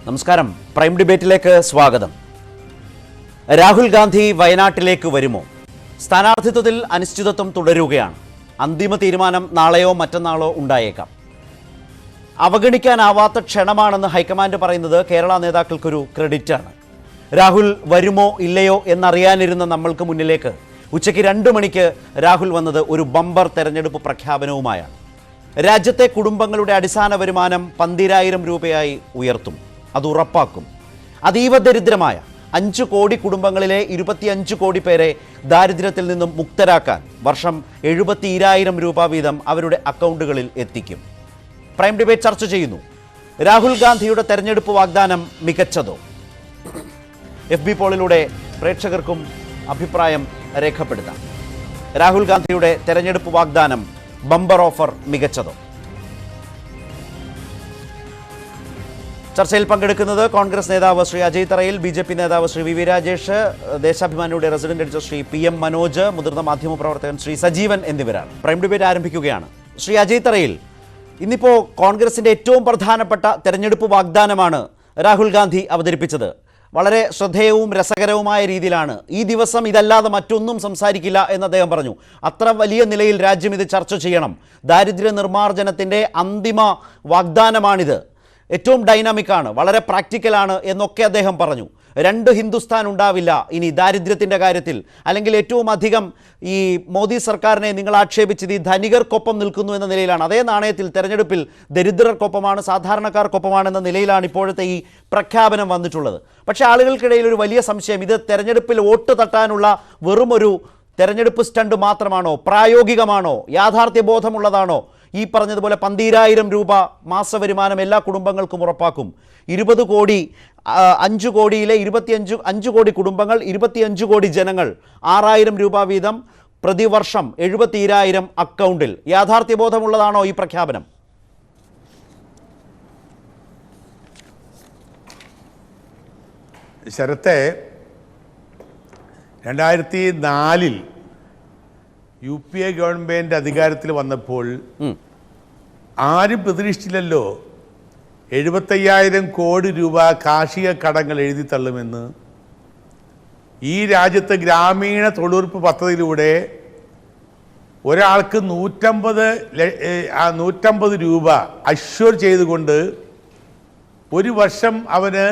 നമസ്കാരം. പ്രൈം ഡിബേറ്റിലേക്ക് സ്വാഗതം. രാഹുൽ ഗാന്ധി വയനാട്ടിലേക്ക് വരുമോ? സ്ഥാനാർത്ഥിത്വത്തിൽ അനിശ്ചിതത്വം തുടരുകയാണ്. അന്തിമ തീരുമാനം നാളെയോ മറ്റന്നാളോ ഉണ്ടായേക്കാം. അവഗണിക്കാനാവാത്ത ക്ഷണമാണെന്ന് ഹൈക്കമാൻഡ് പറയുന്നത് കേരള നേതാക്കൾക്കൊരു ക്രെഡിറ്റാണ്. രാഹുൽ വരുമോ ഇല്ലയോ എന്നറിയാനിരുന്ന നമ്മൾക്ക് മുന്നിലേക്ക് ഉച്ചയ്ക്ക് 2 മണിക്ക് രാഹുൽ വന്നത് ഒരു ബമ്പർ തെരഞ്ഞെടുപ്പ് പ്രഖ്യാപനവുമായാണ്. രാജ്യത്തെ കുടുംബങ്ങളുടെ അടിസ്ഥാന വരുമാനം 12,000 രൂപയായി ഉയർത്തും. അത് ഉറപ്പാക്കും. അതീവ ദരിദ്രമായ 5 കോടി കുടുംബങ്ങളിലെ 25 കോടി പേരെ ദാരിദ്ര്യത്തിൽ നിന്നും മുക്തരാക്കാൻ വർഷം 72,000 രൂപ വീതം അവരുടെ അക്കൗണ്ടുകളിൽ എത്തിക്കും. പ്രൈം ഡിബേറ്റ് ചർച്ച ചെയ്യുന്നു. രാഹുൽ ഗാന്ധിയുടെ തെരഞ്ഞെടുപ്പ് വാഗ്ദാനം മികച്ചതോ? FB പോളിലൂടെ പ്രേക്ഷകർക്കും അഭിപ്രായം രേഖപ്പെടുത്താം. രാഹുൽ ഗാന്ധിയുടെ തെരഞ്ഞെടുപ്പ് വാഗ്ദാനം ബമ്പർ ഓഫർ മികച്ചതോ? ചർച്ചയിൽ പങ്കെടുക്കുന്നത് കോൺഗ്രസ് നേതാവ് ശ്രീ അജയ് തറയിൽ, BJP നേതാവ് ശ്രീ VV രാജേഷ്, ദേശാഭിമാനിയുടെ resident editor Shri PM Manoj, മുതിർന്ന മാധ്യമപ്രവർത്തകൻ ശ്രീ സജീവൻ എന്നിവരാണ്. പ്രൈം ഡിബേറ്റ് ആരംഭിക്കുകയാണ്. ശ്രീ അജയ് തറയിൽ, ഇന്നിപ്പോൾ കോൺഗ്രസിന്റെ ഏറ്റവും പ്രധാനപ്പെട്ട തെരഞ്ഞെടുപ്പ് വാഗ്ദാനമാണ് രാഹുൽ ഗാന്ധി അവതരിപ്പിച്ചത്. വളരെ ശ്രദ്ധേയവും രസകരവുമായ രീതിയിലാണ്. ഈ ദിവസം ഇതല്ലാതെ മറ്റൊന്നും സംസാരിക്കില്ല എന്ന് അദ്ദേഹം പറഞ്ഞു. അത്ര വലിയ നിലയിൽ രാജ്യം ഇത് ചർച്ച ചെയ്യണം. ദാരിദ്ര്യ നിർമ്മാർജ്ജനത്തിൻ്റെ അന്തിമ വാഗ്ദാനമാണിത്. ഏറ്റവും ഡൈനാമിക്കാണ്, വളരെ പ്രാക്ടിക്കലാണ് എന്നൊക്കെ അദ്ദേഹം പറഞ്ഞു. 2 ഹിന്ദുസ്ഥാൻ ഉണ്ടാവില്ല ഇനി ദാരിദ്ര്യത്തിൻ്റെ കാര്യത്തിൽ. അല്ലെങ്കിൽ ഏറ്റവും അധികം ഈ മോദി സർക്കാരിനെ നിങ്ങൾ ആക്ഷേപിച്ചത് ഈ ധനികർക്കൊപ്പം നിൽക്കുന്നു എന്ന നിലയിലാണ്. അതേ നാണയത്തിൽ തെരഞ്ഞെടുപ്പിൽ ദരിദ്രർക്കൊപ്പമാണ്, സാധാരണക്കാർക്കൊപ്പമാണെന്ന നിലയിലാണ് ഇപ്പോഴത്തെ ഈ പ്രഖ്യാപനം വന്നിട്ടുള്ളത്. പക്ഷേ ആളുകൾക്കിടയിൽ ഒരു വലിയ സംശയം, ഇത് തെരഞ്ഞെടുപ്പിൽ വോട്ട് തട്ടാനുള്ള വെറുമൊരു തെരഞ്ഞെടുപ്പ് സ്റ്റണ്ട് മാത്രമാണോ? പ്രായോഗികമാണോ? യാഥാർത്ഥ്യബോധമുള്ളതാണോ? ഈ പറഞ്ഞതുപോലെ 12,000 രൂപ മാസവരുമാനം എല്ലാ കുടുംബങ്ങൾക്കും ഉറപ്പാക്കും. 20 കോടി 5 കോടിയിലെ 5 കോടി കുടുംബങ്ങൾ, 25 കോടി ജനങ്ങൾ, 6,000 രൂപ വീതം പ്രതിവർഷം 72,000 അക്കൗണ്ടിൽ. യാഥാർത്ഥ്യബോധമുള്ളതാണോ ഈ പ്രഖ്യാപനം? ശരത്തെ, 2004 UPA ഗവൺമെന്റ് അധികാരത്തിൽ വന്നപ്പോൾ ആരും പ്രതീക്ഷിച്ചില്ലല്ലോ 75,000 കോടി രൂപ കാർഷിക കടങ്ങൾ എഴുതി തള്ളുമെന്ന്. ഈ രാജ്യത്ത് ഗ്രാമീണ തൊഴിലുറപ്പ് പദ്ധതിയിലൂടെ ഒരാൾക്ക് 150 രൂപ അഷ്വർ ചെയ്തുകൊണ്ട് ഒരു വർഷം അവന്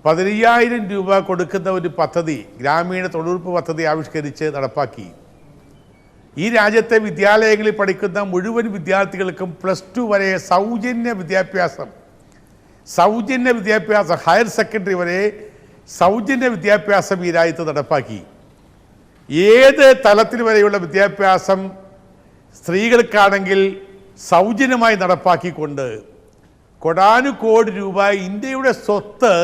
15,000 രൂപ കൊടുക്കുന്ന ഒരു പദ്ധതി, ഗ്രാമീണ തൊഴിലുറപ്പ് പദ്ധതി ആവിഷ്കരിച്ച് നടപ്പാക്കി. ഈ രാജ്യത്തെ വിദ്യാലയങ്ങളിൽ പഠിക്കുന്ന മുഴുവൻ വിദ്യാർത്ഥികൾക്കും +2 വരെ സൗജന്യ വിദ്യാഭ്യാസം, ഹയർ സെക്കൻഡറി വരെ സൗജന്യ വിദ്യാഭ്യാസം ഈ രാജ്യത്ത് നടപ്പാക്കി. ഏത് തലത്തിൽ വരെയുള്ള വിദ്യാഭ്യാസം സ്ത്രീകൾക്കാണെങ്കിൽ സൗജന്യമായി നടപ്പാക്കിക്കൊണ്ട് കോടാനുകോടി രൂപ ഇന്ത്യയുടെ സ്വത്ത്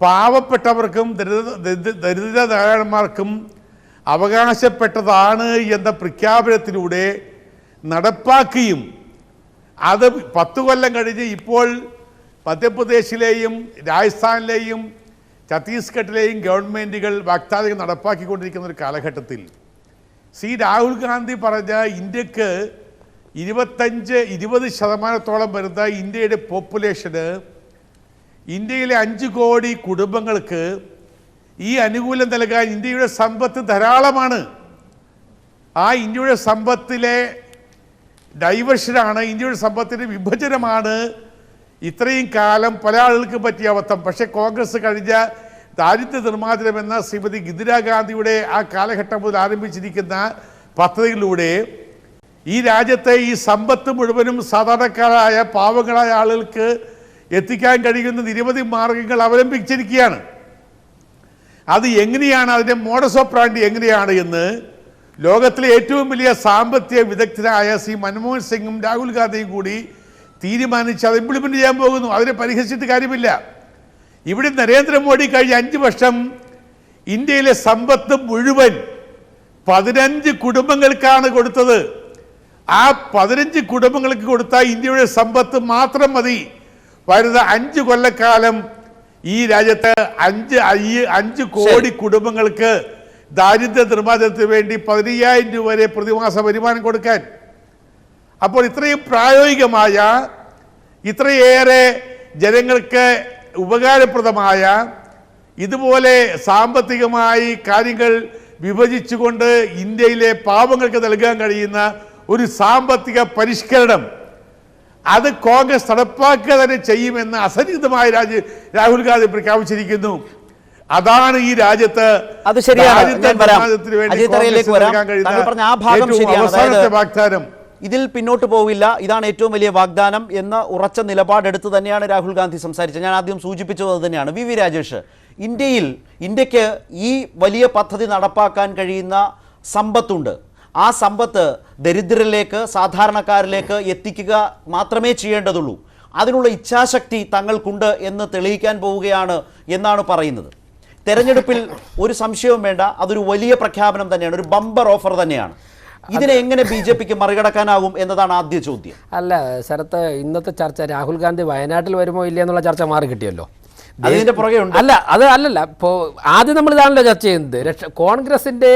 പാവപ്പെട്ടവർക്കും ദരിദ്രനാരായണന്മാർക്കും അവകാശപ്പെട്ടതാണ് എന്ന പ്രഖ്യാപനത്തിലൂടെ നടപ്പാക്കിയും അത് 10 കൊല്ലം കഴിഞ്ഞ് ഇപ്പോൾ മധ്യപ്രദേശിലെയും രാജസ്ഥാനിലെയും ഛത്തീസ്ഗഡിലെയും ഗവൺമെൻറ്റുകൾ വാഗ്ദാനങ്ങൾ നടപ്പാക്കിക്കൊണ്ടിരിക്കുന്ന ഒരു കാലഘട്ടത്തിൽ രാഹുൽ ഗാന്ധി പറഞ്ഞ ഇന്ത്യക്ക് 20% വരുന്ന ഇന്ത്യയുടെ പോപ്പുലേഷന്, ഇന്ത്യയിലെ 5 കോടി കുടുംബങ്ങൾക്ക് ഈ അനുകൂലം നൽകാൻ ഇന്ത്യയുടെ സമ്പത്ത് ധാരാളമാണ്. ആ ഇന്ത്യയുടെ സമ്പത്തിലെ ഡൈവേർഷനാണ്, ഇന്ത്യയുടെ സമ്പത്തിൻ്റെ വിഭജനമാണ് ഇത്രയും കാലം പല ആളുകൾക്ക് പറ്റിയ അബദ്ധം. പക്ഷേ കോൺഗ്രസ് കഴിഞ്ഞ ദാരിദ്ര്യ നിർമ്മാർജ്ജനം എന്ന ശ്രീമതി ഇന്ദിരാഗാന്ധിയുടെ ആ കാലഘട്ടം മുതൽ ആരംഭിച്ചിരിക്കുന്ന പദ്ധതികളിലൂടെ ഈ രാജ്യത്തെ ഈ സമ്പത്ത് മുഴുവനും സാധാരണക്കാരായ പാവങ്ങളായ ആളുകൾക്ക് എത്തിക്കാൻ കഴിയുന്ന നിരവധി മാർഗങ്ങൾ അവലംബിച്ചിരിക്കുകയാണ്. അത് എങ്ങനെയാണ്, അതിൻ്റെ മോഡസ് ഓപ്പറാൻഡി എങ്ങനെയാണ് എന്ന് ലോകത്തിലെ ഏറ്റവും വലിയ സാമ്പത്തിക വിദഗ്ധരായ ശ്രീ മൻമോഹൻ സിംഗും രാഹുൽ ഗാന്ധിയും കൂടി തീരുമാനിച്ച് അത് ഇംപ്ലിമെൻ്റ് ചെയ്യാൻ പോകുന്നു. അതിനെ പരിഹസിച്ചിട്ട് കാര്യമില്ല. ഇവിടെ നരേന്ദ്രമോദി കഴിഞ്ഞ 5 വർഷം ഇന്ത്യയിലെ സമ്പത്ത് മുഴുവൻ 15 കുടുംബങ്ങൾക്കാണ് കൊടുത്തത്. ആ 15 കുടുംബങ്ങൾക്ക് കൊടുത്ത ഇന്ത്യയുടെ സമ്പത്ത് മാത്രം മതി വരുന്ന 5 കൊല്ലക്കാലം ഈ രാജ്യത്ത് 5 കോടി കുടുംബങ്ങൾക്ക് ദാരിദ്ര്യ നിർമ്മാർജ്ജനത്തിന് വേണ്ടി 15,000 രൂപ വരെ പ്രതിമാസ വരുമാനം കൊടുക്കാൻ. അപ്പോൾ ഇത്രയും പ്രായോഗികമായ, ഇത്രയേറെ ജനങ്ങൾക്ക് ഉപകാരപ്രദമായ ഇതുപോലെ സാമ്പത്തികമായി കാര്യങ്ങൾ വിഭജിച്ചുകൊണ്ട് ഇന്ത്യയിലെ പാവങ്ങൾക്ക് നൽകാൻ കഴിയുന്ന ഒരു സാമ്പത്തിക പരിഷ്കരണം അത് കോൺഗ്രസ് നടപ്പാക്കുക തന്നെ ചെയ്യുമെന്ന് അസന്നിഗ്ധമായ രാഹുൽ ഗാന്ധി പ്രഖ്യാപിച്ചിരിക്കുന്നു. അതാണ് ഈ രാജ്യത്ത് അത് ശരിയാണ്. ഞാൻ വരാം. അജയ് തറയിലേക്ക് വരാം. താങ്കൾ പറഞ്ഞ ആ ഭാഗം ശരിയാണ്. അവസാനത്തെ വാഗ്ദാനം ഇതിൽ പിന്നോട്ട് പോവില്ല, ഇതാണ് ഏറ്റവും വലിയ വാഗ്ദാനം എന്ന ഉറച്ച നിലപാടെടുത്ത് തന്നെയാണ് രാഹുൽ ഗാന്ധി സംസാരിച്ചത്. ഞാൻ ആദ്യം സൂചിപ്പിച്ചത് അത് തന്നെയാണ്. വി വി രാജേഷ്, ഇന്ത്യക്ക് ഈ വലിയ പദ്ധതി നടപ്പാക്കാൻ കഴിയുന്ന സമ്പത്തുണ്ട്. ആ സമ്പത്ത് ദരിദ്രരിലേക്ക്, സാധാരണക്കാരിലേക്ക് എത്തിക്കുക മാത്രമേ ചെയ്യേണ്ടതുള്ളൂ. അതിനുള്ള ഇച്ഛാശക്തി തങ്ങൾക്കുണ്ട് എന്ന് തെളിയിക്കാൻ പോവുകയാണ് എന്നാണ് പറയുന്നത്. തെരഞ്ഞെടുപ്പിൽ ഒരു സംശയവും വേണ്ട, അതൊരു വലിയ പ്രഖ്യാപനം തന്നെയാണ്, ഒരു ബമ്പർ ഓഫർ തന്നെയാണ്. ഇതിനെ എങ്ങനെ ബി.ജെ.പിക്ക് മറികടക്കാനാകും എന്നതാണ് ആദ്യ ചോദ്യം. അല്ല ശരത്ത്, ഇന്നത്തെ ചർച്ച രാഹുൽ ഗാന്ധി വയനാട്ടിൽ വരുമോ ഇല്ല എന്നുള്ള ചർച്ച മാറി കിട്ടിയല്ലോ. അതിന്റെ പുറകെ ഉണ്ട്. അല്ലല്ല ഇപ്പോൾ ആദ്യം നമ്മൾ ഇതാണല്ലോ ചർച്ച ചെയ്യുന്നത്. കോൺഗ്രസിന്റെ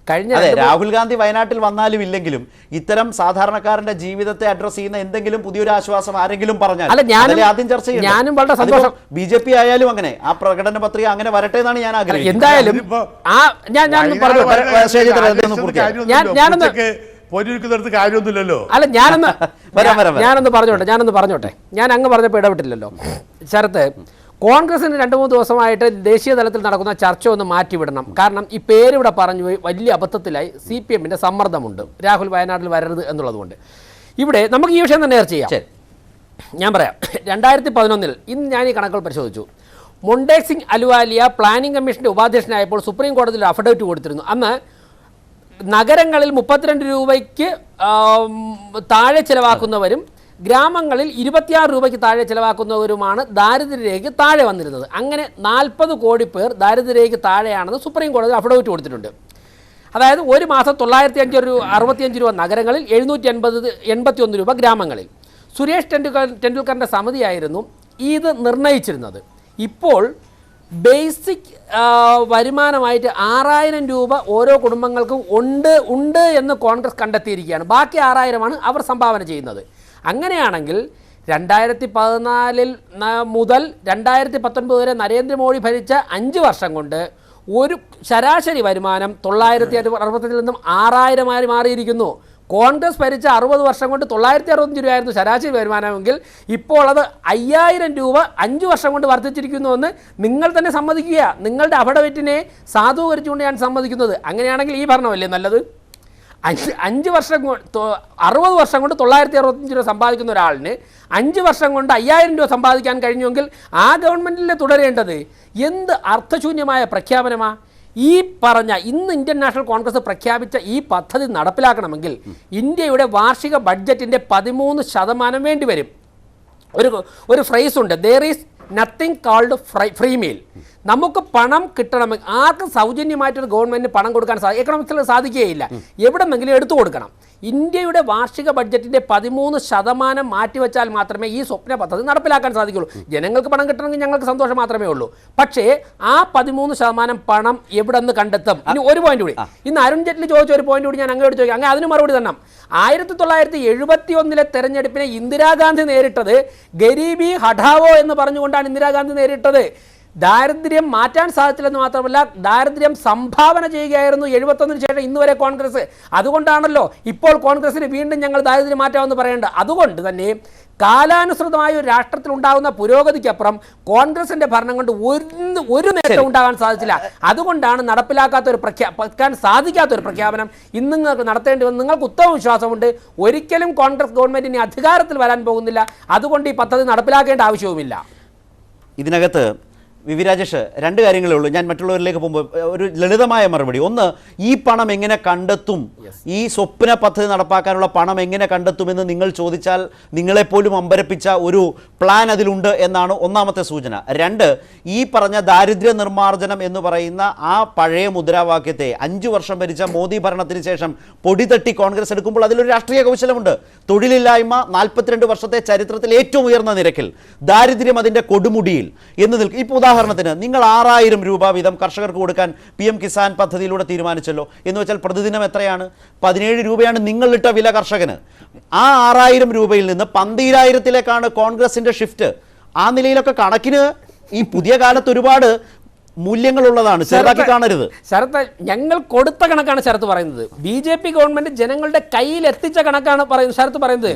കഴിഞ്ഞ രാഹുൽ ഗാന്ധി വയനാട്ടിൽ വന്നാലും ഇല്ലെങ്കിലും ഇത്തരം സാധാരണക്കാരന്റെ ജീവിതത്തെ അഡ്രസ് ചെയ്യുന്ന എന്തെങ്കിലും പുതിയൊരു ആശ്വാസം ആരെങ്കിലും പറഞ്ഞാൽ ആദ്യം ചർച്ച ചെയ്യും. ഞാനും വളരെ സന്തോഷം. ബി.ജെ.പി ആയാലും അങ്ങനെ ആ പ്രകടന പത്രിക അങ്ങനെ വരട്ടെ എന്നാണ് ഞാൻ ആഗ്രഹിക്കുന്നത്. എന്തായാലും കാര്യമൊന്നുമില്ലല്ലോ. അല്ല ഞാനൊന്ന് പറഞ്ഞോട്ടെ. ഞാൻ അങ്ങ് പറഞ്ഞപ്പോൾ ഇടപെട്ടില്ലല്ലോ ശരത്ത്. കോൺഗ്രസിന് 2-3 ദിവസമായിട്ട് ദേശീയ തലത്തിൽ നടക്കുന്ന ചർച്ച ഒന്ന് മാറ്റിവിടണം. കാരണം ഈ പേരിവിടെ പറഞ്ഞു പോയി വലിയ അബദ്ധത്തിലായി. CPM-ന്റെ സമ്മർദ്ദമുണ്ട് രാഹുൽ വയനാട്ടിൽ വരരുത് എന്നുള്ളതുകൊണ്ട്. ഇവിടെ നമുക്ക് ഈ വിഷയം തന്നെ ചർച്ച ചെയ്യാം. ഞാൻ പറയാം. 2011 ഇന്ന് ഞാൻ ഈ കണക്കുകൾ പരിശോധിച്ചു. മൊണ്ടേക് സിംഗ് അലുവാലിയ പ്ലാനിംഗ് കമ്മീഷന്റെ ഉപാധ്യക്ഷനായപ്പോൾ സുപ്രീം കോടതിയിൽ അഫിഡവിറ്റ് കൊടുത്തിരുന്നു. അന്ന് നഗരങ്ങളിൽ 32 രൂപയ്ക്ക് താഴെ ചിലവാക്കുന്നവരും ഗ്രാമങ്ങളിൽ 26 രൂപയ്ക്ക് താഴെ ചിലവാക്കുന്നവരുമാണ് ദാരിദ്ര്യരേഖയ്ക്ക് താഴെ വന്നിരുന്നത്. അങ്ങനെ 40 കോടി പേർ ദാരിദ്ര്യരേഖയ്ക്ക് താഴെയാണെന്ന് സുപ്രീം കോടതി അഫിഡവിറ്റ് കൊടുത്തിട്ടുണ്ട്. അതായത് ഒരു മാസം 965 രൂപ നഗരങ്ങളിൽ, 781 രൂപ ഗ്രാമങ്ങളിൽ. സുരേഷ് ടെണ്ടുൽക്കറിൻ്റെ സമിതിയായിരുന്നു ഇത് നിർണയിച്ചിരുന്നത്. ഇപ്പോൾ ബേസിക് വരുമാനമായിട്ട് 6000 രൂപ ഓരോ കുടുംബങ്ങൾക്കും ഉണ്ട് എന്ന് കോൺഗ്രസ് കണ്ടെത്തിയിരിക്കുകയാണ്. ബാക്കി 6000 അവർ സംഭാവന ചെയ്യുന്നത്. അങ്ങനെയാണെങ്കിൽ 2014 മുതൽ 2019 വരെ നരേന്ദ്രമോദി ഭരിച്ച 5 വർഷം കൊണ്ട് ഒരു ശരാശരി വരുമാനം 965 നിന്നും 6000 മാറിയിരിക്കുന്നു. കോൺഗ്രസ് ഭരിച്ച 60 വർഷം കൊണ്ട് 965 രൂപയായിരുന്നു ശരാശരി വരുമാനമെങ്കിൽ ഇപ്പോൾ അത് 5000 രൂപ 5 വർഷം കൊണ്ട് വർദ്ധിച്ചിരിക്കുന്നുവെന്ന് നിങ്ങൾ തന്നെ സമ്മതിക്കുക. നിങ്ങളുടെ അഫിഡവിറ്റിനെ സാധൂകരിച്ചുകൊണ്ട് ഞാൻ സമ്മതിക്കുന്നത്. അങ്ങനെയാണെങ്കിൽ ഈ ഭരണമല്ലേ നല്ലത്? 5 വർഷം 60 വർഷം കൊണ്ട് 965 രൂപ സമ്പാദിക്കുന്ന ഒരാളിന് 5 വർഷം കൊണ്ട് 5000 രൂപ സമ്പാദിക്കാൻ കഴിഞ്ഞുവെങ്കിൽ ആ ഗവൺമെൻറ്റിൽ തുടരേണ്ടത് എന്ത് അർത്ഥശൂന്യമായ പ്രഖ്യാപനമാണ് ഈ പറഞ്ഞ. ഇന്ന് ഇന്ത്യൻ നാഷണൽ കോൺഗ്രസ് പ്രഖ്യാപിച്ച ഈ പദ്ധതി നടപ്പിലാക്കണമെങ്കിൽ ഇന്ത്യയുടെ വാർഷിക ബഡ്ജറ്റിൻ്റെ 13% വേണ്ടി വരും. ഒരു ഫ്രേസ് ഉണ്ട്, there is nothing called free meal. നമുക്ക് പണം കിട്ടണമെങ്കിൽ ആർക്കും സൗജന്യമായിട്ടൊരു ഗവൺമെൻറ്റിന് പണം കൊടുക്കാൻ എക്കണോമിക്സിൽ സാധിക്കുകയില്ല. എവിടെന്നെങ്കിലും എടുത്തു കൊടുക്കണം. ഇന്ത്യയുടെ വാർഷിക ബഡ്ജറ്റിൻ്റെ 13% മാറ്റിവെച്ചാൽ മാത്രമേ ഈ സ്വപ്ന പദ്ധതി നടപ്പിലാക്കാൻ സാധിക്കുള്ളൂ. ജനങ്ങൾക്ക് പണം കിട്ടണമെങ്കിൽ ഞങ്ങൾക്ക് സന്തോഷം മാത്രമേ ഉള്ളൂ. പക്ഷേ ആ 13% പണം എവിടെ നിന്ന് കണ്ടെത്തും? ഇനി ഒരു പോയിന്റ് കൂടി, ഇന്ന് അരുൺ ജെയ്റ്റ്ലി ചോദിച്ച ഒരു പോയിന്റ് കൂടി ഞാൻ അങ്ങോട്ട് ചോദിക്കാം. അങ്ങനെ അതിന് മറുപടി തന്നെ. 1971 തെരഞ്ഞെടുപ്പിനെ ഇന്ദിരാഗാന്ധി നേരിട്ടത് ഗരീബി ഹഠാവോ എന്ന് പറഞ്ഞുകൊണ്ടാണ് ഇന്ദിരാഗാന്ധി നേരിട്ടത്. ദാരിദ്ര്യം മാറ്റാൻ സാധിച്ചില്ലെന്ന് മാത്രമല്ല, ദാരിദ്ര്യം സംഭാവന ചെയ്യുകയായിരുന്നു 71 ശേഷം ഇന്ന് വരെ കോൺഗ്രസ്. അതുകൊണ്ടാണല്ലോ ഇപ്പോൾ കോൺഗ്രസിന് വീണ്ടും ഞങ്ങൾ ദാരിദ്ര്യം മാറ്റാമെന്ന് പറയേണ്ടത്. അതുകൊണ്ട് തന്നെ കാലാനുസൃതമായ ഒരു രാഷ്ട്രത്തിൽ ഉണ്ടാകുന്ന പുരോഗതിക്കപ്പുറം കോൺഗ്രസിന്റെ ഭരണം കൊണ്ട് ഒരു നേട്ടം ഉണ്ടാകാൻ സാധിച്ചില്ല. അതുകൊണ്ടാണ് നടപ്പിലാക്കാൻ സാധിക്കാത്തൊരു പ്രഖ്യാപനം ഇന്ന് നിങ്ങൾക്ക് നടത്തേണ്ടി വന്നു. നിങ്ങൾക്ക് ഉത്തമ വിശ്വാസമുണ്ട്, ഒരിക്കലും കോൺഗ്രസ് ഗവൺമെന്റ് ഇനി അധികാരത്തിൽ വരാൻ പോകുന്നില്ല. അതുകൊണ്ട് ഈ പദ്ധതി നടപ്പിലാക്കേണ്ട ആവശ്യവുമില്ല. ഇതിനകത്ത് വി വി രാജേഷ്, 2 കാര്യങ്ങളേ ഉള്ളൂ. ഞാൻ മറ്റുള്ളവരിലേക്ക് പോകുമ്പോൾ ഒരു ലളിതമായ മറുപടി. ഒന്ന്, ഈ പണം എങ്ങനെ കണ്ടെത്തും? ഈ സ്വപ്ന പദ്ധതി നടപ്പാക്കാനുള്ള പണം എങ്ങനെ കണ്ടെത്തുമെന്ന് നിങ്ങൾ ചോദിച്ചാൽ നിങ്ങളെപ്പോലും അമ്പരപ്പിച്ച ഒരു പ്ലാൻ അതിലുണ്ട് എന്നാണ് ഒന്നാമത്തെ സൂചന. 2, ഈ പറഞ്ഞ ദാരിദ്ര്യ നിർമ്മാർജ്ജനം എന്ന് പറയുന്ന ആ പഴയ മുദ്രാവാക്യത്തെ 5 വർഷം ഭരിച്ച മോദി ഭരണത്തിന് ശേഷം പൊടി തട്ടി കോൺഗ്രസ് എടുക്കുമ്പോൾ അതിലൊരു രാഷ്ട്രീയ കൗശലമുണ്ട്. തൊഴിലില്ലായ്മ 42 വർഷത്തെ ചരിത്രത്തിൽ ഏറ്റവും ഉയർന്ന നിരക്കിൽ, ദാരിദ്ര്യം അതിൻ്റെ കൊടുമുടിയിൽ എന്ന് നിൽക്കും. ഇപ്പോൾ ഉദാഹരണത്തിന് നിങ്ങൾ 6000 രൂപ വീതം കർഷകർക്ക് കൊടുക്കാൻ PM കിസാൻ പദ്ധതിയിലൂടെ തീരുമാനിച്ചല്ലോ. എന്ന് വെച്ചാൽ പ്രതിദിനം എത്രയാണ്? 17 രൂപയാണ് നിങ്ങളിട്ട വില കർഷകന്. ആ 6000 രൂപയിൽ നിന്ന് 12000-ത്തിലേക്കാണ് കോൺഗ്രസിന്റെ ഷിഫ്റ്റ്. ആ നിലയിലൊക്കെ കണക്കിന് ഈ പുതിയ കാലത്ത് ഒരുപാട് മൂല്യങ്ങളുള്ളതാണ്, ചെറുതാക്കി കാണരുത്. ശരത്ത്, ഞങ്ങൾ കൊടുത്ത കണക്കാണ് ശരത്ത് പറയുന്നത്. BJP ഗവൺമെന്റ് ജനങ്ങളുടെ കയ്യിൽ എത്തിച്ച കണക്കാണ് ശരത്ത് പറയുന്നത്.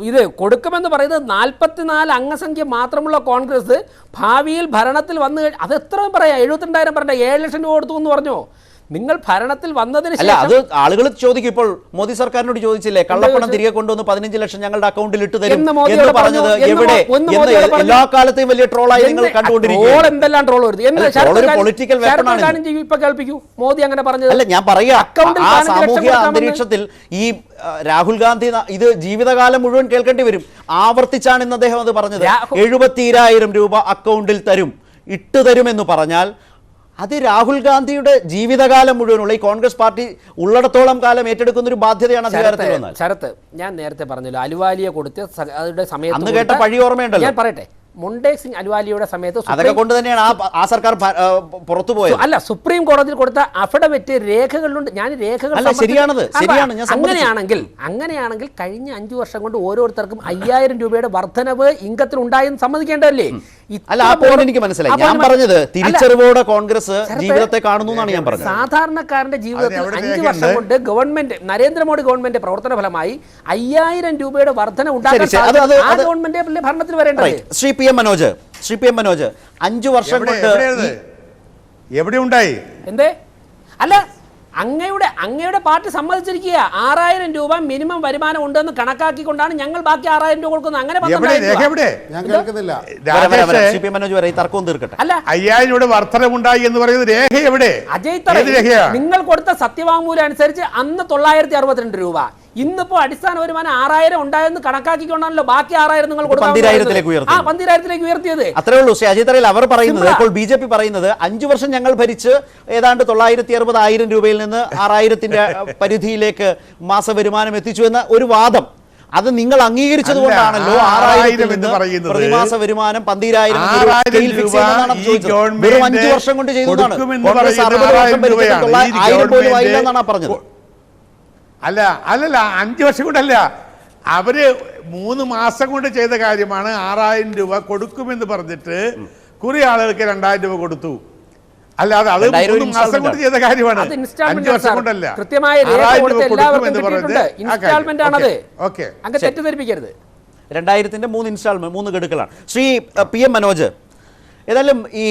ഇത് കൊടുക്കുമെന്ന് പറയുന്നത് 44 അംഗസംഖ്യ മാത്രമുള്ള കോൺഗ്രസ് ഭാവിയിൽ ഭരണത്തിൽ വന്നു അത് എത്ര പറയാം, 72,000 പറഞ്ഞ 7 ലക്ഷം രൂപ കൊടുത്തു എന്ന് പറഞ്ഞോ. നിങ്ങൾ ഭരണത്തിൽ വന്നതിന് ശേഷം അത് ആളുകൾ ചോദിക്കും. ഇപ്പോൾ മോദി സർക്കാരിനോട് ചോദിച്ചില്ലേ, കള്ളപ്പണം തിരികെ കൊണ്ടുവന്ന് 15 ലക്ഷം ഞങ്ങളുടെ അക്കൗണ്ടിൽ ഇട്ട് തരും എന്ന് പറഞ്ഞത് എവിടെ? എല്ലാ കാലത്തെയും വലിയ ട്രോളായി നിങ്ങൾ കണ്ടുകൊണ്ടിരിക്കും. എന്തെല്ലാം ട്രോൾ പൊളിറ്റിക്കൽ ഇപ്പൊ കേൾപ്പിക്കൂ മോദി അങ്ങനെ പറഞ്ഞത്. അല്ല, ഞാൻ പറയാ, ആ സാമൂഹ്യ അന്തരീക്ഷത്തിൽ ഈ രാഹുൽ ഗാന്ധി ഇത് ജീവിതകാലം മുഴുവൻ കേൾക്കേണ്ടി വരും. ആവർത്തിച്ചാണ് ഇന്ന് അദ്ദേഹം അത് പറഞ്ഞത്. 72,000 രൂപ അക്കൗണ്ടിൽ തരും, ഇട്ട് തരുമെന്ന് പറഞ്ഞാൽ അത് രാഹുൽ ഗാന്ധിയുടെ ജീവിതകാലം മുഴുവനുള്ള ഈ കോൺഗ്രസ് പാർട്ടി ഉള്ളിടത്തോളം കാലം ഏറ്റെടുക്കുന്ന ഒരു ബാധ്യതയാണ് അധികാരത്തിൽ വന്നാൽ. ശരത്ത്, ഞാൻ നേരത്തെ പറഞ്ഞല്ലോ, അലുവാലിയെ കൊടുത്ത് അവരുടെ സമയത്ത് അന്ന് കേട്ട പഴി ഓർമ്മയുണ്ടല്ലോ. ഞാൻ പറയട്ടെ, മുണ്ടേ സിംഗ് അലുവാലിയുടെ സമയത്ത് അതൊക്കെ കൊണ്ട് തന്നെയാണ് ആ സർക്കാർ പുറത്തു പോയത്. അല്ല, സുപ്രീം കോടതിയിൽ കൊടുത്ത അഫിഡവിറ്റ് രേഖകളിലുണ്ട്. ഞാൻ രേഖകൾ അങ്ങനെയാണെങ്കിൽ കഴിഞ്ഞ 5 വർഷം കൊണ്ട് ഓരോരുത്തർക്കും 5,000 രൂപയുടെ വർധനവ് ഇൻകത്തിൽ ഉണ്ടായെന്ന് സമ്മതിക്കേണ്ടതല്ലേ? അല്ല, ആ പോയിന്റ് എനിക്ക് മനസ്സിലായി. ഞാൻ പറഞ്ഞത് തിരിച്ചറിവോടെ കോൺഗ്രസ് ജീവിതത്തെ കാണുന്നു എന്നാണ് ഞാൻ പറഞ്ഞത്. സാധാരണക്കാരന്റെ ജീവിതത്തിൽ 5 വർഷം കൊണ്ട് ഗവൺമെന്റ്, നരേന്ദ്രമോദി ഗവൺമെന്റ് പ്രവർത്തന ഫലമായി 5,000 രൂപയുടെ വർധന ഉണ്ടാക്കാൻ ആ ഗവൺമെന്റ് ഭരണത്തിൽ വരേണ്ടത്. ശ്രീ പി എം മനോജ് 5 വർഷം കൊണ്ട് എവിടെ ഉണ്ടായി? എന്തേ? അല്ല, അങ്ങയുടെ പാർട്ടി സമ്മതിച്ചിരിക്കുക 6,000 രൂപ മിനിമം വരുമാനം ഉണ്ടെന്ന് കണക്കാക്കിക്കൊണ്ടാണ് ഞങ്ങൾ ബാക്കി 6,000 രൂപ കൊടുക്കുന്നത്. അങ്ങനെ തർക്കവും തീർക്കട്ടെ. അല്ല, 5,000 രൂപ വർധനമുണ്ടായി എന്ന് പറയുന്നത് രേഖ എവിടെ? അജയ്, നിങ്ങൾ കൊടുത്ത സത്യവാങ്മൂലം അനുസരിച്ച് അന്ന് 962 രൂപ, ഇന്നിപ്പോ അടിസ്ഥാന വരുമാനം 6,000 ഉണ്ടായെന്ന് കണക്കാക്കിക്കൊണ്ടാണല്ലോ ബാക്കി 6,000 നിങ്ങൾ 12,000 ഉയർത്തിയത്. അത്രേ ഉള്ളൂ. ശ്രീ അജയ് തറയിൽ അവർ പറയുന്നത്, ഇപ്പോൾ BJP പറയുന്നത് 5 വർഷം ഞങ്ങൾ ഭരിച്ച് ഏതാണ്ട് 960,000 രൂപയിൽ നിന്ന് 6,000ന്റെ പരിധിയിലേക്ക് മാസ വരുമാനം എത്തിച്ചു എന്ന ഒരു വാദം. അത് നിങ്ങൾ അംഗീകരിച്ചത് കൊണ്ടാണല്ലോ 6,000 എന്ന് പറയുന്നത് പ്രതിമാസ വരുമാനം 12,000 വെറും 5 വർഷം കൊണ്ട് ചെയ്തതാണ്. കോൺഗ്രസ് 60 വർഷം ഭരിച്ചത് 900 പോലും ആയില്ല എന്നാണ് പറഞ്ഞത്. അല്ലല്ല 5 വർഷം കൊണ്ടല്ല, അവര് 3 മാസം കൊണ്ട് ചെയ്ത കാര്യമാണ്. 6,000 രൂപ കൊടുക്കുമെന്ന് പറഞ്ഞിട്ട് കുറെ ആളുകൾക്ക് 2,000 രൂപ കൊടുത്തു. അല്ലാതെ അത് 3 മാസം കൊണ്ട് ചെയ്ത കാര്യമാണ്, 5 വർഷം കൊണ്ടല്ല. 2000ന്റെ 3 ഇൻസ്റ്റാൾമെന്റ്, 3 ഗഡുക്കളാണ്. ശ്രീ പി എം മനോജ്, ഏതായാലും ഈ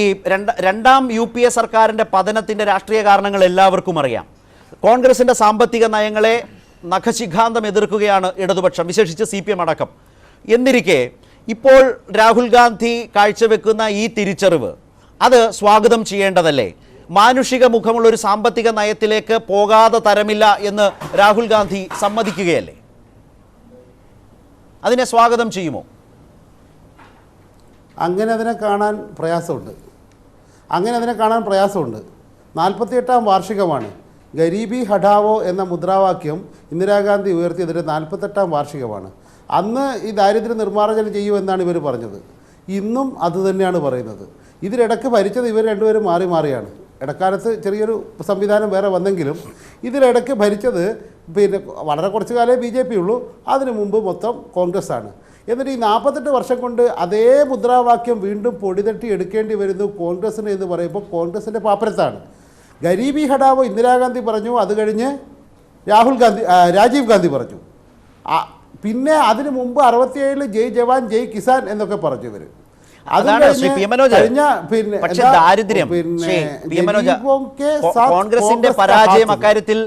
രണ്ടാം UPA സർക്കാരിന്റെ പതനത്തിന്റെ രാഷ്ട്രീയ കാരണങ്ങൾ എല്ലാവർക്കും അറിയാം. കോൺഗ്രസിന്റെ സാമ്പത്തിക നയങ്ങളെ നഖശിഖാന്തം എതിർക്കുകയാണ് ഇടതുപക്ഷം, വിശേഷിച്ച് CPM അടക്കം. എന്നിരിക്കെ ഇപ്പോൾ രാഹുൽ ഗാന്ധി കാഴ്ചവെക്കുന്ന ഈ തിരിച്ചറിവ് അത് സ്വാഗതം ചെയ്യേണ്ടതല്ലേ? മാനുഷിക മുഖമുള്ള ഒരു സാമ്പത്തിക നയത്തിലേക്ക് പോകാതെ തരമില്ല എന്ന് രാഹുൽ ഗാന്ധി സമ്മതിക്കുകയല്ലേ? അതിനെ സ്വാഗതം ചെയ്യുമോ? അങ്ങനെ അതിനെ കാണാൻ പ്രയാസമുണ്ട്. 48ാം വാർഷികമാണ്. ഗരീബി ഹഠാവോ എന്ന മുദ്രാവാക്യം ഇന്ദിരാഗാന്ധി ഉയർത്തിയതിൻ്റെ 48ാം വാർഷികമാണ്. അന്ന് ഈ ദാരിദ്ര്യ നിർമ്മാർജ്ജനം ചെയ്യുമെന്നാണ് ഇവർ പറഞ്ഞത്. ഇന്നും അതുതന്നെയാണ് പറയുന്നത്. ഇതിലിടക്ക് ഭരിച്ചത് ഇവർ രണ്ടുപേരും മാറിയാണ്. ഇടക്കാലത്ത് ചെറിയൊരു സംവിധാനം വേറെ വന്നെങ്കിലും ഇതിലിടയ്ക്ക് ഭരിച്ചത് പിന്നെ വളരെ കുറച്ച് കാലമേ BJP ഉള്ളൂ. അതിനു മുമ്പ് മൊത്തം കോൺഗ്രസ് ആണ്. എന്നിട്ട് ഈ 48 വർഷം കൊണ്ട് അതേ മുദ്രാവാക്യം വീണ്ടും പൊടിതട്ടി എടുക്കേണ്ടി വരുന്നു കോൺഗ്രസ്സിന് എന്ന് പറയുമ്പോൾ കോൺഗ്രസിൻ്റെ പാപ്പരത്താണ്. ഗരീബി ഹഠാവോ ഇന്ദിരാഗാന്ധി പറഞ്ഞു, അത് കഴിഞ്ഞ് രാജീവ് ഗാന്ധി പറഞ്ഞു. പിന്നെ അതിനു മുമ്പ് 67 ജയ് ജവാൻ ജയ് കിസാൻ എന്നൊക്കെ പറഞ്ഞു ഇവർ. കോൺഗ്രസിന്റെ പരാജയം അക്കാര്യത്തിൽ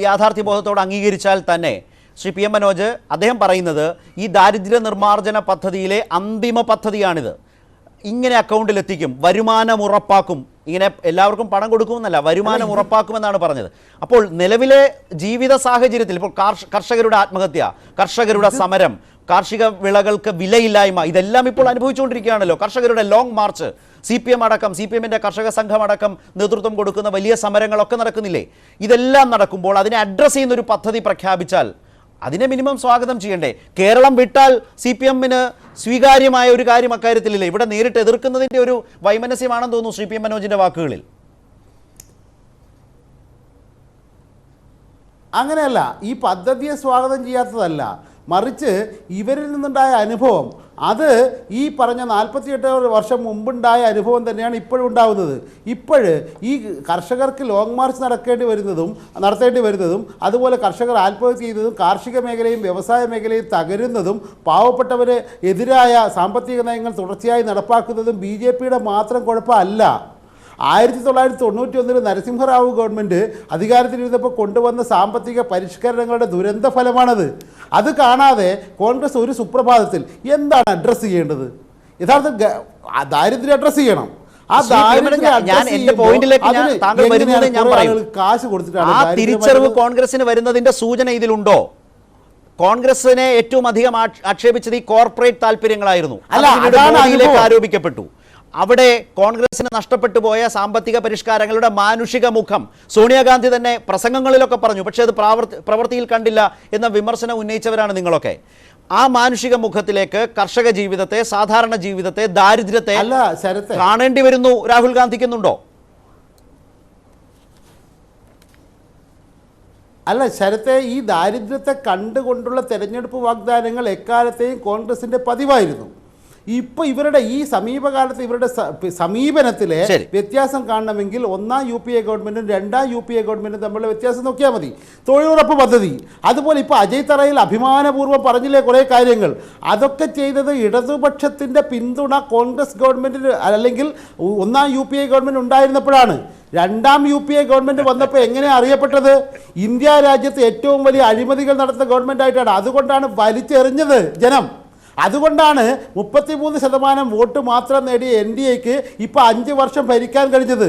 യാഥാർത്ഥ്യബോധത്തോടെ അംഗീകരിച്ചാൽ തന്നെ ശ്രീ പി എം മനോജ്, അദ്ദേഹം പറയുന്നത് ഈ ദാരിദ്ര്യ നിർമ്മാർജ്ജന പദ്ധതിയിലെ അന്തിമ പദ്ധതിയാണിത്. ഇങ്ങനെ അക്കൗണ്ടിൽ എത്തിക്കും, വരുമാനം ഉറപ്പാക്കും, ഇങ്ങനെ എല്ലാവർക്കും പണം കൊടുക്കുമെന്നല്ല, വരുമാനം ഉറപ്പാക്കുമെന്നാണ് പറഞ്ഞത്. അപ്പോൾ നിലവിലെ ജീവിത സാഹചര്യത്തിൽ ഇപ്പോൾ കർഷകരുടെ ആത്മഹത്യ, കർഷകരുടെ സമരം, കാർഷിക വിളകൾക്ക് വിലയില്ലായ്മ, ഇതെല്ലാം ഇപ്പോൾ അനുഭവിച്ചുകൊണ്ടിരിക്കുകയാണല്ലോ. കർഷകരുടെ ലോങ് മാർച്ച്, CPM അടക്കം, CPMന്റെ കർഷക സംഘം അടക്ം നേതൃത്വം കൊടുക്കുന്ന വലിയ സമരങ്ങളൊക്കെ നടക്കുന്നില്ലേ? ഇതെല്ലാം നടക്കുമ്പോൾ അതിനെ അഡ്രസ്സ് ചെയ്യുന്ന ഒരു പദ്ധതി പ്രഖ്യാപിച്ചാൽ അതിനെ മിനിമം സ്വാഗതം ചെയ്യണ്ടേ? കേരളം വിട്ടാൽ CPMന് സ്വീകാര്യമായ ഒരു കാര്യം അക്കാര്യത്തിലില്ല. ഇവിടെ നേരിട്ട് എതിർക്കുന്നതിൻ്റെ ഒരു വൈമനസ്യമാണെന്ന് തോന്നുന്നു ശ്രീ PM മനോജിന്റെ വാക്കുകളിൽ. അങ്ങനെയല്ല, ഈ പദ്ധതിയെ സ്വാഗതം ചെയ്യാത്തതല്ല, മറിച്ച് ഇവരിൽ നിന്നുണ്ടായ അനുഭവം അത് ഈ പറഞ്ഞ 48 വർഷം മുമ്പുണ്ടായ അനുഭവം തന്നെയാണ് ഇപ്പോഴും ഉണ്ടാകുന്നത്. ഈ കർഷകർക്ക് ലോങ് മാർച്ച് നടത്തേണ്ടി വരുന്നതും അതുപോലെ കർഷകർ ആത്മഹത്യ ചെയ്യുന്നതും കാർഷിക മേഖലയും വ്യവസായ മേഖലയും തകരുന്നതും പാവപ്പെട്ടവരെ എതിരായ സാമ്പത്തിക നയങ്ങൾ തുടർച്ചയായി നടപ്പാക്കുന്നതും BJPയുടെ മാത്രം കുഴപ്പമല്ല. 1991 നരസിംഹറാവു ഗവൺമെൻറ് അധികാരത്തിലിരുന്നപ്പോൾ കൊണ്ടുവന്ന സാമ്പത്തിക പരിഷ്കരണങ്ങളുടെ ദുരന്ത ഫലമാണത്. അത് കാണാതെ കോൺഗ്രസ് ഒരു സുപ്രഭാതത്തിൽ എന്താണ് അഡ്രസ്സ് ചെയ്യേണ്ടത്? യഥാർത്ഥ ദാരിദ്ര്യം അഡ്രസ്സ് ചെയ്യണം. കാശ് കൊടുത്തിട്ടാണ് ആ തിരിച്ചറിവ് കോൺഗ്രസിന് വരുന്നതിന്റെ സൂചന ഇതിലുണ്ടോ? കോൺഗ്രസിനെ ഏറ്റവും അധികം ആക്ഷേപിച്ചത് ഈ കോർപ്പറേറ്റ് താല്പര്യങ്ങളായിരുന്നു. ആരോപിക്കപ്പെട്ടു. അവിടെ കോൺഗ്രസിന് നഷ്ടപ്പെട്ടു പോയ സാമ്പത്തിക പരിഷ്കാരങ്ങളുടെ മാനുഷിക മുഖം സോണിയാഗാന്ധി തന്നെ പ്രസംഗങ്ങളിലൊക്കെ പറഞ്ഞു, പക്ഷേ അത് പ്രവൃത്തിയിൽ കണ്ടില്ല എന്ന വിമർശനം ഉന്നയിച്ചവരാണ് നിങ്ങളൊക്കെ. ആ മാനുഷിക മുഖത്തിലേക്ക് കർഷക ജീവിതത്തെ, സാധാരണ ജീവിതത്തെ, ദാരിദ്ര്യത്തെ കാണേണ്ടി വരുന്നു രാഹുൽ ഗാന്ധിക്കുന്നുണ്ടോ? അല്ല ശരത്തെ, ഈ ദാരിദ്ര്യത്തെ കണ്ടുകൊണ്ടുള്ള തെരഞ്ഞെടുപ്പ് വാഗ്ദാനങ്ങൾ എക്കാലത്തെയും കോൺഗ്രസിന്റെ പതിവായിരുന്നു. ഇപ്പോൾ ഇവരുടെ ഈ സമീപകാലത്ത് ഇവരുടെ സമീപനത്തിലെ വ്യത്യാസം കാണണമെങ്കിൽ 1ാം UPA ഗവൺമെൻറ്റും 2ാം UPA ഗവൺമെൻറ്റും തമ്മിലുള്ള വ്യത്യാസം നോക്കിയാൽ മതി. തൊഴിലുറപ്പ് പദ്ധതി, അതുപോലെ ഇപ്പോൾ അജയ് തറയിൽ അഭിമാനപൂർവ്വം പറഞ്ഞില്ലേ കുറേ കാര്യങ്ങൾ, അതൊക്കെ ചെയ്തത് ഇടതുപക്ഷത്തിൻ്റെ പിന്തുണ കോൺഗ്രസ് ഗവൺമെൻറ്റിന് അല്ലെങ്കിൽ 1ാം UPA ഗവൺമെൻറ് ഉണ്ടായിരുന്നപ്പോഴാണ്. 2ാം UPA ഗവൺമെൻറ് വന്നപ്പോൾ എങ്ങനെയാണ് അറിയപ്പെട്ടത്? ഇന്ത്യ രാജ്യത്ത് ഏറ്റവും വലിയ അഴിമതികൾ നടത്തുന്ന ഗവൺമെൻറ് ആയിട്ടാണ്. അതുകൊണ്ടാണ് വലിച്ചെറിഞ്ഞത് ജനം. അതുകൊണ്ടാണ് 33% വോട്ട് മാത്രം നേടിയ NDAക്ക് ഇപ്പോൾ 5 വർഷം ഭരിക്കാൻ കഴിഞ്ഞത്.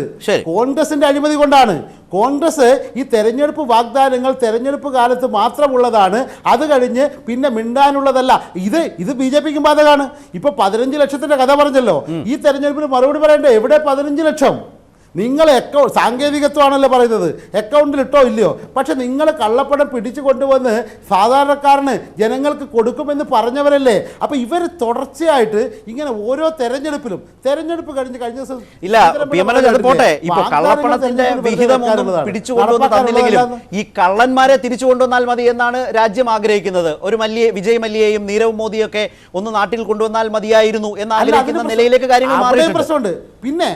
കോൺഗ്രസിന്റെ അഴിമതി കൊണ്ടാണ്. കോൺഗ്രസ് ഈ തെരഞ്ഞെടുപ്പ് വാഗ്ദാനങ്ങൾ തെരഞ്ഞെടുപ്പ് കാലത്ത് മാത്രമുള്ളതാണ്, അത് കഴിഞ്ഞ് പിന്നെ മിണ്ടാനുള്ളതല്ല. ഇത് BJPക്കും ബാധകമാണ്. ഇപ്പോൾ 15 ലക്ഷത്തിന്റെ കഥ പറഞ്ഞല്ലോ. ഈ തെരഞ്ഞെടുപ്പിന് മറുപടി പറയണ്ടേ? എവിടെ 15 ലക്ഷം? നിങ്ങൾ സാങ്കേതികത്വമാണല്ലോ പറയുന്നത്, അക്കൗണ്ടിൽ ഇട്ടോ ഇല്ലയോ? പക്ഷെ നിങ്ങൾ കള്ളപ്പണം പിടിച്ചു കൊണ്ടുവന്ന് സാധാരണക്കാരന് ജനങ്ങൾക്ക് കൊടുക്കുമെന്ന് പറഞ്ഞവരല്ലേ. അപ്പോൾ ഇവർ തുടർച്ചയായിട്ട് ഇങ്ങനെ ഓരോ തെരഞ്ഞെടുപ്പ് കഴിഞ്ഞ ദിവസം കള്ളപ്പണത്തിന്റെ വിഹിതം പിടിച്ചു കൊണ്ടുവന്ന് തന്നില്ലെങ്കിലും ഈ കള്ളന്മാരെ തിരിച്ചു കൊണ്ടുവന്നാൽ മതി എന്നാണ് രാജ്യം ആഗ്രഹിക്കുന്നത്. ഒരു വിജയ് മല്യയെയും നീരവ് മോദിയൊക്കെ ഒന്ന് നാട്ടിൽ കൊണ്ടുവന്നാൽ മതിയായിരുന്നു എന്ന് ആഗ്രഹിക്കുന്ന നിലയിലേക്ക് കാര്യങ്ങൾ മാറി. പ്രശ്നമുണ്ട്. പിന്നെ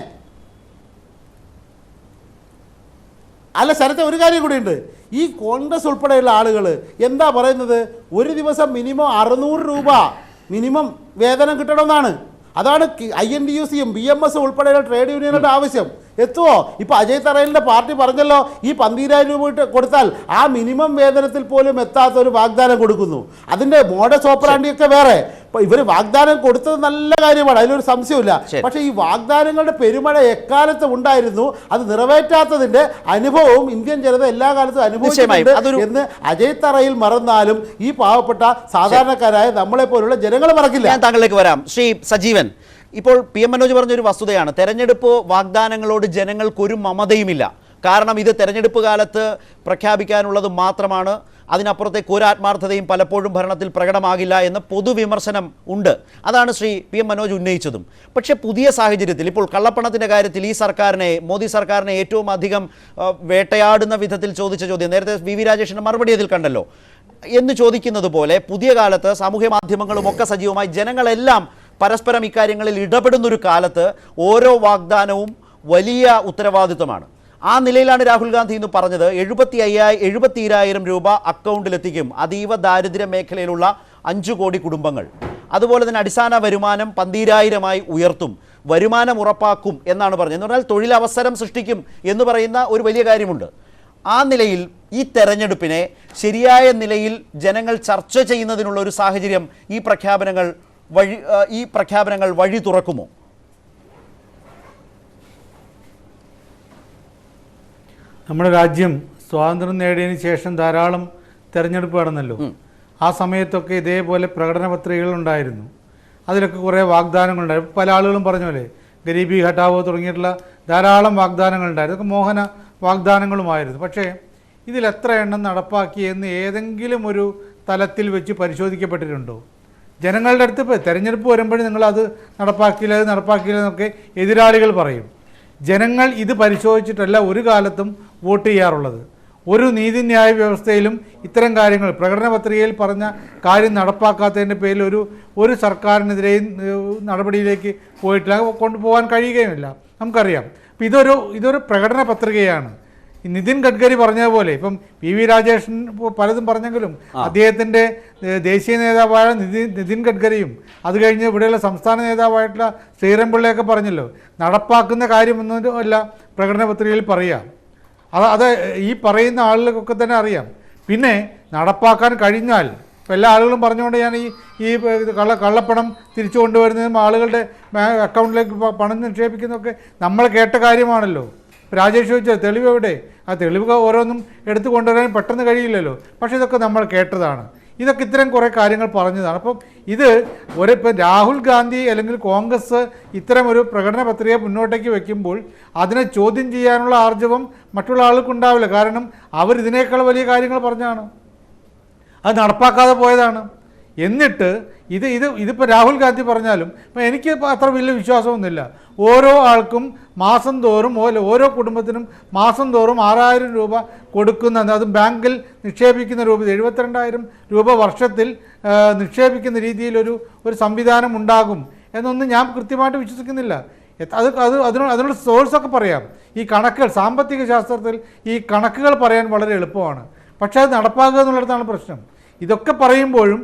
അല്ല ശരത്തെ, ഒരു കാര്യം കൂടിയുണ്ട്. ഈ കോൺഗ്രസ് ഉൾപ്പെടെയുള്ള ആളുകൾ എന്താ പറയുന്നത്? ഒരു ദിവസം മിനിമം 600 രൂപ മിനിമം വേതനം കിട്ടണമെന്നാണ്. അതാണ് INTUCയും BMS ഉൾപ്പെടെയുള്ള ട്രേഡ് യൂണിയനുകളുടെ ആവശ്യം. എത്തുമോ? ഇപ്പോൾ അജയ് തറയിലിൻ്റെ പാർട്ടി പറഞ്ഞല്ലോ, ഈ 12,000 രൂപ കൊടുത്താൽ ആ മിനിമം വേതനത്തിൽ പോലും എത്താത്ത ഒരു വാഗ്ദാനം കൊടുക്കുന്നു. അതിൻ്റെ മോഡസ് ഓപ്പറാണ്ടിയൊക്കെ വേറെ. ഇവർ വാഗ്ദാനം കൊടുത്തത് നല്ല കാര്യമാണ്, അതിലൊരു സംശയമില്ല. പക്ഷേ ഈ വാഗ്ദാനങ്ങളുടെ പെരുമഴ എക്കാലത്തും ഉണ്ടായിരുന്നു. അത് നിറവേറ്റാത്തതിൻ്റെ അനുഭവവും ഇന്ത്യൻ ജനത എല്ലാ കാലത്തും അനുഭവിച്ചിട്ടുണ്ട് എന്ന് അജയ് തറയിൽ മറന്നാലും ഈ പാവപ്പെട്ട സാധാരണക്കാരായ നമ്മളെ പോലുള്ള ജനങ്ങൾ മറക്കില്ല. ഞാൻ താങ്കളിലേക്ക് വരാം. ശ്രീ സജീവൻ, ഇപ്പോൾ PM മനോജ് പറഞ്ഞൊരു വസ്തുതയാണ്, തെരഞ്ഞെടുപ്പ് വാഗ്ദാനങ്ങളോട് ജനങ്ങൾക്കൊരു മമതയുമില്ല. കാരണം ഇത് തെരഞ്ഞെടുപ്പ് കാലത്ത് പ്രഖ്യാപിക്കാനുള്ളത് മാത്രമാണ്, അതിനപ്പുറത്തേക്ക് ഒരു ആത്മാർത്ഥതയും പലപ്പോഴും ഭരണത്തിൽ പ്രകടമാകില്ല എന്ന പൊതുവിമർശനം ഉണ്ട്. അതാണ് ശ്രീ PM മനോജ് ഉന്നയിച്ചതും. പക്ഷേ പുതിയ സാഹചര്യത്തിൽ ഇപ്പോൾ കള്ളപ്പണത്തിൻ്റെ കാര്യത്തിൽ ഈ സർക്കാരിനെ, മോദി സർക്കാരിനെ ഏറ്റവും അധികം വേട്ടയാടുന്ന വിധത്തിൽ ചോദിച്ച ചോദ്യം നേരത്തെ VV രാജേഷിൻ്റെ മറുപടി അതിൽ കണ്ടല്ലോ എന്ന് ചോദിക്കുന്നത് പോലെ പുതിയ കാലത്ത് സാമൂഹ്യ മാധ്യമങ്ങളും ഒക്കെ സജീവമായി ജനങ്ങളെല്ലാം പരസ്പരം ഇക്കാര്യങ്ങളിൽ ഇടപെടുന്നൊരു കാലത്ത് ഓരോ വാഗ്ദാനവും വലിയ ഉത്തരവാദിത്വമാണ്. ആ നിലയിലാണ് രാഹുൽ ഗാന്ധി ഇന്ന് പറഞ്ഞത് 72,000 രൂപ അക്കൗണ്ടിലെത്തിക്കും അതീവ ദാരിദ്ര്യ മേഖലയിലുള്ള 5 കോടി കുടുംബങ്ങൾ. അതുപോലെ തന്നെ അടിസ്ഥാന വരുമാനം 12,000 ഉയർത്തും, വരുമാനം ഉറപ്പാക്കും എന്നാണ് പറഞ്ഞത്. എന്ന് പറഞ്ഞാൽ തൊഴിലവസരം സൃഷ്ടിക്കും എന്ന് പറയുന്ന ഒരു വലിയ കാര്യമുണ്ട്. ആ നിലയിൽ ഈ തെരഞ്ഞെടുപ്പിനെ ശരിയായ നിലയിൽ ജനങ്ങൾ ചർച്ച ചെയ്യുന്നതിനുള്ള ഒരു സാഹചര്യം ഈ പ്രഖ്യാപനങ്ങൾ വഴി തുറക്കുമോ? നമ്മുടെ രാജ്യം സ്വാതന്ത്ര്യം നേടിയതിന് ശേഷം ധാരാളം തെരഞ്ഞെടുപ്പ് നടന്നല്ലോ. ആ സമയത്തൊക്കെ ഇതേപോലെ പ്രകടന പത്രികകൾ ഉണ്ടായിരുന്നു. അതിലൊക്കെ കുറേ വാഗ്ദാനങ്ങളുണ്ടായിരുന്നു. പല ആളുകളും പറഞ്ഞ പോലെ ഗരീബി ഹഠാവോ തുടങ്ങിയിട്ടുള്ള ധാരാളം വാഗ്ദാനങ്ങളുണ്ടായിരുന്നു. അതൊക്കെ മോഹന വാഗ്ദാനങ്ങളുമായിരുന്നു. പക്ഷേ ഇതിലെത്ര എണ്ണം നടപ്പാക്കിയെന്ന് ഏതെങ്കിലും ഒരു തലത്തിൽ വെച്ച് പരിശോധിക്കപ്പെട്ടിട്ടുണ്ടോ? ജനങ്ങളുടെ അടുത്ത് ഇപ്പോൾ തെരഞ്ഞെടുപ്പ് വരുമ്പോഴും നിങ്ങളത് നടപ്പാക്കിയില്ല എന്നൊക്കെ എതിരാളികൾ പറയും. ജനങ്ങൾ ഇത് പരിശോധിച്ചിട്ടല്ല ഒരു കാലത്തും വോട്ട് ചെയ്യാറുള്ളത്. ഒരു നീതിന്യായ വ്യവസ്ഥയിലും ഇത്തരം കാര്യങ്ങൾ പ്രകടന പത്രികയിൽ പറഞ്ഞ കാര്യം നടപ്പാക്കാത്തതിൻ്റെ പേരിൽ ഒരു സർക്കാരിനെതിരെയും നടപടിയിലേക്ക് പോയിട്ടില്ല, കൊണ്ടുപോകാൻ കഴിയുകയുമില്ല. നമുക്കറിയാം. അപ്പം ഇതൊരു പ്രകടന പത്രികയാണ്. നിതിൻ ഗഡ്കരി പറഞ്ഞതുപോലെ ഇപ്പം PV രാജേഷൻ പലതും പറഞ്ഞെങ്കിലും അദ്ദേഹത്തിൻ്റെ ദേശീയ നേതാവായ നിതിൻ ഗഡ്കരിയും അത് കഴിഞ്ഞ് ഇവിടെയുള്ള സംസ്ഥാന നേതാവായിട്ടുള്ള ശ്രീരംപിള്ളയൊക്കെ പറഞ്ഞല്ലോ, നടപ്പാക്കുന്ന കാര്യമൊന്നും അല്ല പ്രകടന പത്രികയിൽ പറയുക. അത് ഈ പറയുന്ന ആളുകൾക്കൊക്കെ തന്നെ അറിയാം. പിന്നെ നടപ്പാക്കാൻ കഴിഞ്ഞാൽ ഇപ്പോൾ എല്ലാ ആളുകളും പറഞ്ഞുകൊണ്ട് ഞാൻ ഈ കള്ളപ്പണം തിരിച്ചു കൊണ്ടുവരുന്നതും ആളുകളുടെ അക്കൗണ്ടിലേക്ക് പണം നിക്ഷേപിക്കുന്നതൊക്കെ നമ്മൾ കേട്ട കാര്യമാണല്ലോ. രാജേഷ് ചോദിച്ചാൽ തെളിവ് എവിടെ? ആ തെളിവ് ഓരോന്നും എടുത്തു കൊണ്ടുവരാൻ പെട്ടെന്ന് കഴിയില്ലല്ലോ. പക്ഷേ ഇതൊക്കെ നമ്മൾ കേട്ടതാണ്. ഇതൊക്കെ ഇത്തരം കുറേ കാര്യങ്ങൾ പറഞ്ഞതാണ്. അപ്പം ഇപ്പം രാഹുൽ ഗാന്ധി അല്ലെങ്കിൽ കോൺഗ്രസ് ഇത്തരം ഒരു പ്രകടന പത്രിക മുന്നോട്ടേക്ക് വെക്കുമ്പോൾ അതിനെ ചോദ്യം ചെയ്യാനുള്ള ആർജവം മറ്റുള്ള ആൾക്കുണ്ടാവില്ല. കാരണം ഇതിനേക്കാൾ വലിയ കാര്യങ്ങൾ പറഞ്ഞാണ്, അത് നടപ്പാക്കാതെ പോയതാണ്. എന്നിട്ട് ഇതിപ്പോൾ രാഹുൽ ഗാന്ധി പറഞ്ഞാലും ഇപ്പം എനിക്ക് അത്ര വലിയ വിശ്വാസമൊന്നുമില്ല. ഓരോ ആൾക്കും മാസം തോറും ഓരോ കുടുംബത്തിനും മാസം തോറും 6000 രൂപ കൊടുക്കുന്ന, അത് ബാങ്കിൽ നിക്ഷേപിക്കുന്ന രൂപ 72,000 രൂപ വർഷത്തിൽ നിക്ഷേപിക്കുന്ന രീതിയിലൊരു സംവിധാനം ഉണ്ടാകും എന്നൊന്നും ഞാൻ കൃത്യമായിട്ട് വിശ്വസിക്കുന്നില്ല. അതിനുള്ള സോഴ്സൊക്കെ പറയാം. ഈ കണക്കുകൾ സാമ്പത്തിക ശാസ്ത്രത്തിൽ ഈ കണക്കുകൾ പറയാൻ വളരെ എളുപ്പമാണ്. പക്ഷേ അത് നടപ്പാക്കുക എന്നുള്ളിടത്താണ് പ്രശ്നം. ഇതൊക്കെ പറയുമ്പോഴും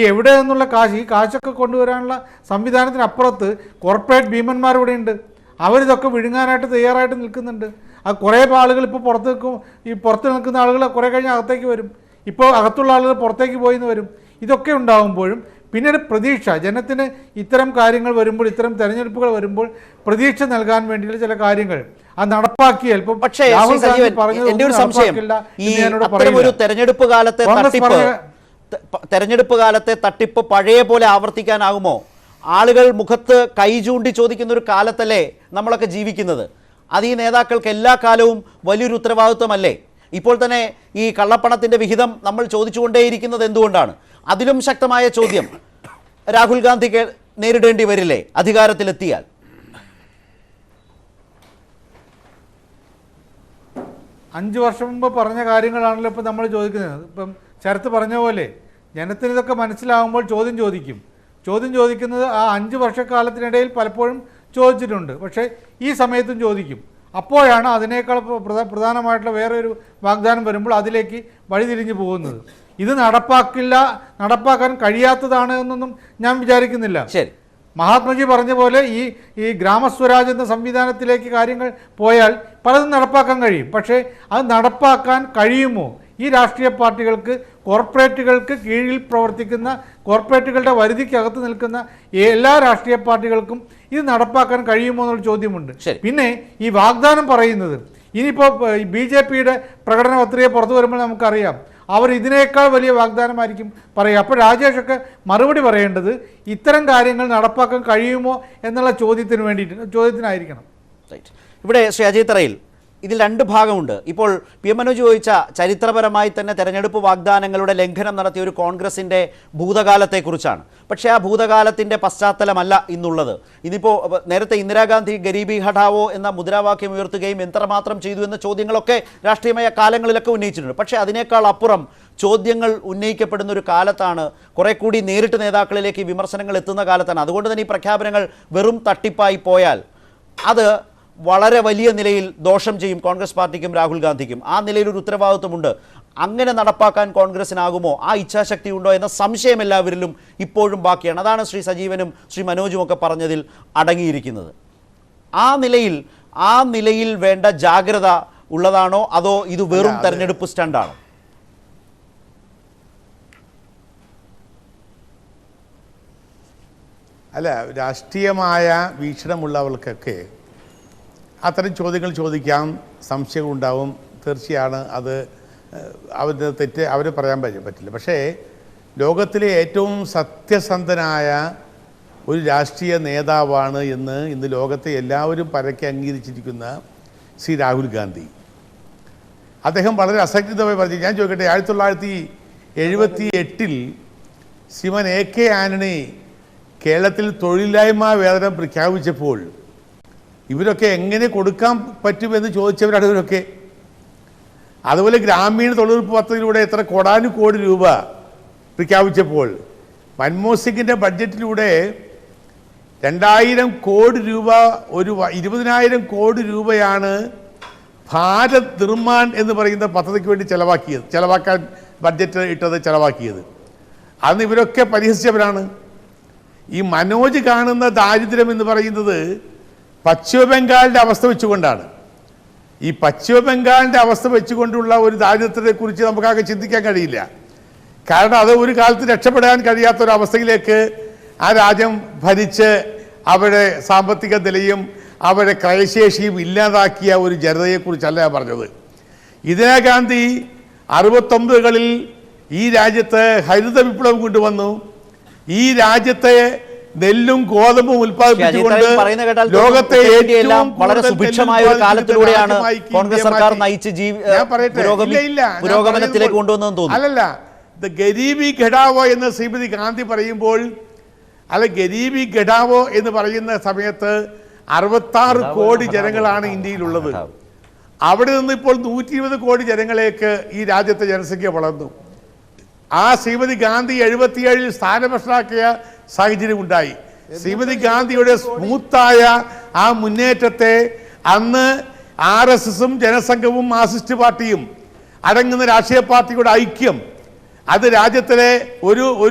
എവിടെ നിന്നുള്ള ഈ കാശൊക്കെ കൊണ്ടുവരാനുള്ള സംവിധാനത്തിനപ്പുറത്ത് കോർപ്പറേറ്റ് ഭീമന്മാരിവിടെ ഉണ്ട്. അവരിതൊക്കെ വിഴുങ്ങാനായിട്ട് തയ്യാറായിട്ട് നിൽക്കുന്നുണ്ട്. അത് കുറേ ആളുകൾ ഇപ്പോൾ പുറത്ത് നിൽക്കുന്ന ആളുകൾ കുറേ കഴിഞ്ഞ് അകത്തേക്ക് വരും. ഇപ്പോൾ അകത്തുള്ള ആളുകൾ പുറത്തേക്ക് പോയിന്ന് വരും. ഇതൊക്കെ ഉണ്ടാകുമ്പോഴും പിന്നീട് പ്രതീക്ഷ, ജനത്തിന് ഇത്തരം കാര്യങ്ങൾ വരുമ്പോൾ, ഇത്തരം തെരഞ്ഞെടുപ്പുകൾ വരുമ്പോൾ പ്രതീക്ഷ നൽകാൻ വേണ്ടിയുള്ള ചില കാര്യങ്ങൾ അത് നടപ്പാക്കിയാൽ ഇപ്പം എന്റെ ഒരു സംശയം, ഈ തെരഞ്ഞെടുപ്പ് കാലത്തെ തട്ടിപ്പ് പഴയ പോലെ ആവർത്തിക്കാനാകുമോ? ആളുകൾ മുഖത്ത് കൈ ചൂണ്ടി ചോദിക്കുന്ന ഒരു കാലത്തല്ലേ നമ്മളൊക്കെ ജീവിക്കുന്നത്. അത് ഈ നേതാക്കൾക്ക് എല്ലാ കാലവും വലിയൊരു ഉത്തരവാദിത്വമല്ലേ? ഇപ്പോൾ തന്നെ ഈ കള്ളപ്പണത്തിന്റെ വിഹിതം നമ്മൾ ചോദിച്ചുകൊണ്ടേയിരിക്കുന്നത് എന്തുകൊണ്ടാണ്? അതിലും ശക്തമായ ചോദ്യം രാഹുൽ ഗാന്ധിക്ക് നേരിടേണ്ടി വരില്ലേ അധികാരത്തിലെത്തിയാൽ? അഞ്ച് വർഷം മുമ്പ് പറഞ്ഞ കാര്യങ്ങളാണല്ലോ ഇപ്പം നമ്മൾ ചോദിക്കുന്നത്. ഇപ്പം ശരത്ത് പറഞ്ഞ പോലെ ജനത്തിന് ഇതൊക്കെ മനസ്സിലാകുമ്പോൾ ചോദ്യം ചോദിക്കുന്നത് ആ 5 വർഷക്കാലത്തിനിടയിൽ പലപ്പോഴും ചോദിച്ചിട്ടുണ്ട്. പക്ഷേ ഈ സമയത്തും ചോദിക്കും. അപ്പോഴാണ് അതിനേക്കാൾ പ്രധാനമായിട്ടുള്ള വേറെ ഒരു വാഗ്ദാനം വരുമ്പോൾ അതിലേക്ക് വഴിതിരിഞ്ഞു പോകുന്നത്. ഇത് നടപ്പാക്കാൻ കഴിയാത്തതാണ് എന്നൊന്നും ഞാൻ വിചാരിക്കുന്നില്ല. ശരി, മഹാത്മജി പറഞ്ഞ പോലെ ഈ ഗ്രാമസ്വരാജ് എന്ന സംവിധാനത്തിലേക്ക് കാര്യങ്ങൾ പോയാൽ പലതും നടപ്പാക്കാൻ കഴിയും. പക്ഷേ അത് നടപ്പാക്കാൻ കഴിയുമോ? ഈ രാഷ്ട്രീയ പാർട്ടികൾക്ക്, കോർപ്പറേറ്റുകൾക്ക് കീഴിൽ പ്രവർത്തിക്കുന്ന, കോർപ്പറേറ്റുകളുടെ പരിധിക്കകത്ത് നിൽക്കുന്ന എല്ലാ രാഷ്ട്രീയ പാർട്ടികൾക്കും ഇത് നടപ്പാക്കാൻ കഴിയുമോ എന്നുള്ള ചോദ്യമുണ്ട്. പിന്നെ ഈ വാഗ്ദാനം പറയുന്നത് ഇനിയിപ്പോൾ BJPയുടെ പ്രകടന പത്രിക പുറത്തു വരുമ്പോൾ നമുക്കറിയാം അവർ ഇതിനേക്കാൾ വലിയ വാഗ്ദാനമായിരിക്കും പറയുക. അപ്പോൾ രാജേഷൊക്കെ മറുപടി പറയേണ്ടത് ഇത്തരം കാര്യങ്ങൾ നടപ്പാക്കാൻ കഴിയുമോ എന്നുള്ള ചോദ്യത്തിനായിരിക്കണം. ഇവിടെ ശ്രീ അജയ് തറയിൽ ഇതിൽ 2 ഭാഗമുണ്ട്. ഇപ്പോൾ PM മനോജ് ചോദിച്ച ചരിത്രപരമായി തന്നെ തെരഞ്ഞെടുപ്പ് വാഗ്ദാനങ്ങളുടെ ലംഘനം നടത്തിയ ഒരു കോൺഗ്രസിൻ്റെ ഭൂതകാലത്തെക്കുറിച്ചാണ്. പക്ഷേ ആ ഭൂതകാലത്തിൻ്റെ പശ്ചാത്തലമല്ല ഇന്നുള്ളത്. ഇന്നിപ്പോൾ നേരത്തെ ഇന്ദിരാഗാന്ധി ഗരീബി ഹഠാവോ എന്ന മുദ്രാവാക്യം ഉയർത്തുകയും എത്രമാത്രം ചെയ്തു എന്ന ചോദ്യങ്ങളൊക്കെ രാഷ്ട്രീയമായ കാലങ്ങളിലൊക്കെ ഉന്നയിച്ചിട്ടുണ്ട്. പക്ഷേ അതിനേക്കാൾ അപ്പുറം ചോദ്യങ്ങൾ ഉന്നയിക്കപ്പെടുന്ന ഒരു കാലത്താണ്, കുറെ കൂടി നേരിട്ട് നേതാക്കളിലേക്ക് വിമർശനങ്ങൾ എത്തുന്ന കാലത്താണ്. അതുകൊണ്ട് തന്നെ ഈ പ്രഖ്യാപനങ്ങൾ വെറും തട്ടിപ്പായി പോയാൽ അത് വളരെ വലിയ നിലയിൽ ദോഷം ചെയ്യും കോൺഗ്രസ് പാർട്ടിക്കും രാഹുൽ ഗാന്ധിക്കും. ആ നിലയിൽ ഒരു ഉത്തരവാദിത്വമുണ്ട്. അങ്ങനെ നടപ്പാക്കാൻ കോൺഗ്രസിനാകുമോ? ആ ഇച്ഛാശക്തി ഉണ്ടോ എന്ന സംശയം എല്ലാവരിലും ഇപ്പോഴും ബാക്കിയാണ്. അതാണ് ശ്രീ സജീവനും ശ്രീ മനോജും ഒക്കെ പറഞ്ഞതിൽ അടങ്ങിയിരിക്കുന്നത്. ആ നിലയിൽ വേണ്ട ജാഗ്രത ഉള്ളതാണോ, അതോ ഇത് വെറും തെരഞ്ഞെടുപ്പ് സ്റ്റണ്ടാണോ? അല്ല, രാഷ്ട്രീയമായ വീക്ഷണമുള്ളവർക്കൊക്കെ അത്തരം ചോദ്യങ്ങൾ ചോദിക്കാം, സംശയങ്ങളുണ്ടാവും. തീർച്ചയാണ് അത് അവരുടെ തെറ്റ് അവർ പറയാൻ പറ്റില്ല. പക്ഷേ ലോകത്തിലെ ഏറ്റവും സത്യസന്ധനായ ഒരു രാഷ്ട്രീയ നേതാവാണ് എന്ന് ഇന്ന് ലോകത്തെ എല്ലാവരും പരക്കെ അംഗീകരിച്ചിരിക്കുന്ന ശ്രീ രാഹുൽ ഗാന്ധി. അദ്ദേഹം വളരെ അസംഖ്യതമായി പറഞ്ഞു. ഞാൻ ചോദിക്കട്ടെ, 1978 ശ്രീമാൻ AK ആന്റണി കേരളത്തിൽ തൊഴിലില്ലായ്മ വേതനം പ്രഖ്യാപിച്ചപ്പോൾ ഇവരൊക്കെ എങ്ങനെ കൊടുക്കാൻ പറ്റുമെന്ന് ചോദിച്ചവരാണ് ഇവരൊക്കെ. അതുപോലെ ഗ്രാമീണ തൊഴിലുറപ്പ് പദ്ധതിയിലൂടെ എത്ര കോടാനുകോടി രൂപ പ്രഖ്യാപിച്ചപ്പോൾ മൻമോഹൻ സിംഗിൻ്റെ ബഡ്ജറ്റിലൂടെ 2000 കോടി രൂപ 20,000 കോടി രൂപയാണ് ഭാരത് നിർമ്മാൺ എന്ന് പറയുന്ന പദ്ധതിക്ക് വേണ്ടി ചെലവാക്കാൻ ബഡ്ജറ്റ് ചെലവാക്കിയത്. അന്ന് ഇവരൊക്കെ പരിഹസിച്ചവരാണ്. ഈ മനോജ് കാണുന്ന ദാരിദ്ര്യം എന്ന് പറയുന്നത് പശ്ചിമ ബംഗാളിൻ്റെ അവസ്ഥ വെച്ചുകൊണ്ടാണ്. ഈ പശ്ചിമ ബംഗാളിൻ്റെ അവസ്ഥ വെച്ചുകൊണ്ടുള്ള ഒരു ദാരിദ്ര്യത്തെക്കുറിച്ച് നമുക്കാകെ ചിന്തിക്കാൻ കഴിയില്ല. കാരണം അത് ഒരു കാലത്ത് രക്ഷപ്പെടാൻ കഴിയാത്തൊരവസ്ഥയിലേക്ക് ആ രാജ്യം ഭരിച്ച് അവരുടെ സാമ്പത്തിക നിലയും അവരുടെ ക്രയശേഷിയും ഇല്ലാതാക്കിയ ഒരു ജനതയെക്കുറിച്ചല്ല ഞാൻ പറഞ്ഞത്. ഇന്ദിരാഗാന്ധി 69കളിൽ ഈ രാജ്യത്ത് ഹരിത വിപ്ലവം കൊണ്ടുവന്നു. ഈ രാജ്യത്തെ നെല്ലും ഗോതമ്പും ഉൽപ്പാദിപ്പിച്ചുകൊണ്ട് ലോകത്തെ ഏറ്റവും വളരെ സുഭിക്ഷമായ ഒരു കാലത്തിലൂടെയാണ് കോൺഗ്രസ് സർക്കാർ നയിച്ച് പുരോഗമനത്തിലേക്ക് കൊണ്ടുവന്നതെന്ന് തോന്നുന്നു. അല്ലല്ല, ഗരീബി ഘടാവോ എന്ന് ശ്രീമതി ഗാന്ധി പറയുമ്പോൾ, ഗരീബി ഘടാവോ എന്ന് പറയുന്ന സമയത്ത് 66 കോടി ജനങ്ങളാണ് ഇന്ത്യയിലുള്ളത്. അവിടെ നിന്ന് ഇപ്പോൾ 120 കോടി ജനങ്ങളിലേക്ക് ഈ രാജ്യത്തെ ജനസംഖ്യ വളർന്നു. ആ ശ്രീമതി ഗാന്ധി 77-ൽ സ്ഥാനഭ്രഷ്ടനാക്കിയ സാഹചര്യം ഉണ്ടായി. ശ്രീമതി ഗാന്ധിയുടെ സ്മൂത്തായ ആ മുന്നേറ്റത്തെ അന്ന് RSSും ജനസംഘവും മാർക്സിസ്റ്റ് പാർട്ടിയും അടങ്ങുന്ന രാഷ്ട്രീയ പാർട്ടിയുടെ ഐക്യം, അത് രാജ്യത്തിലെ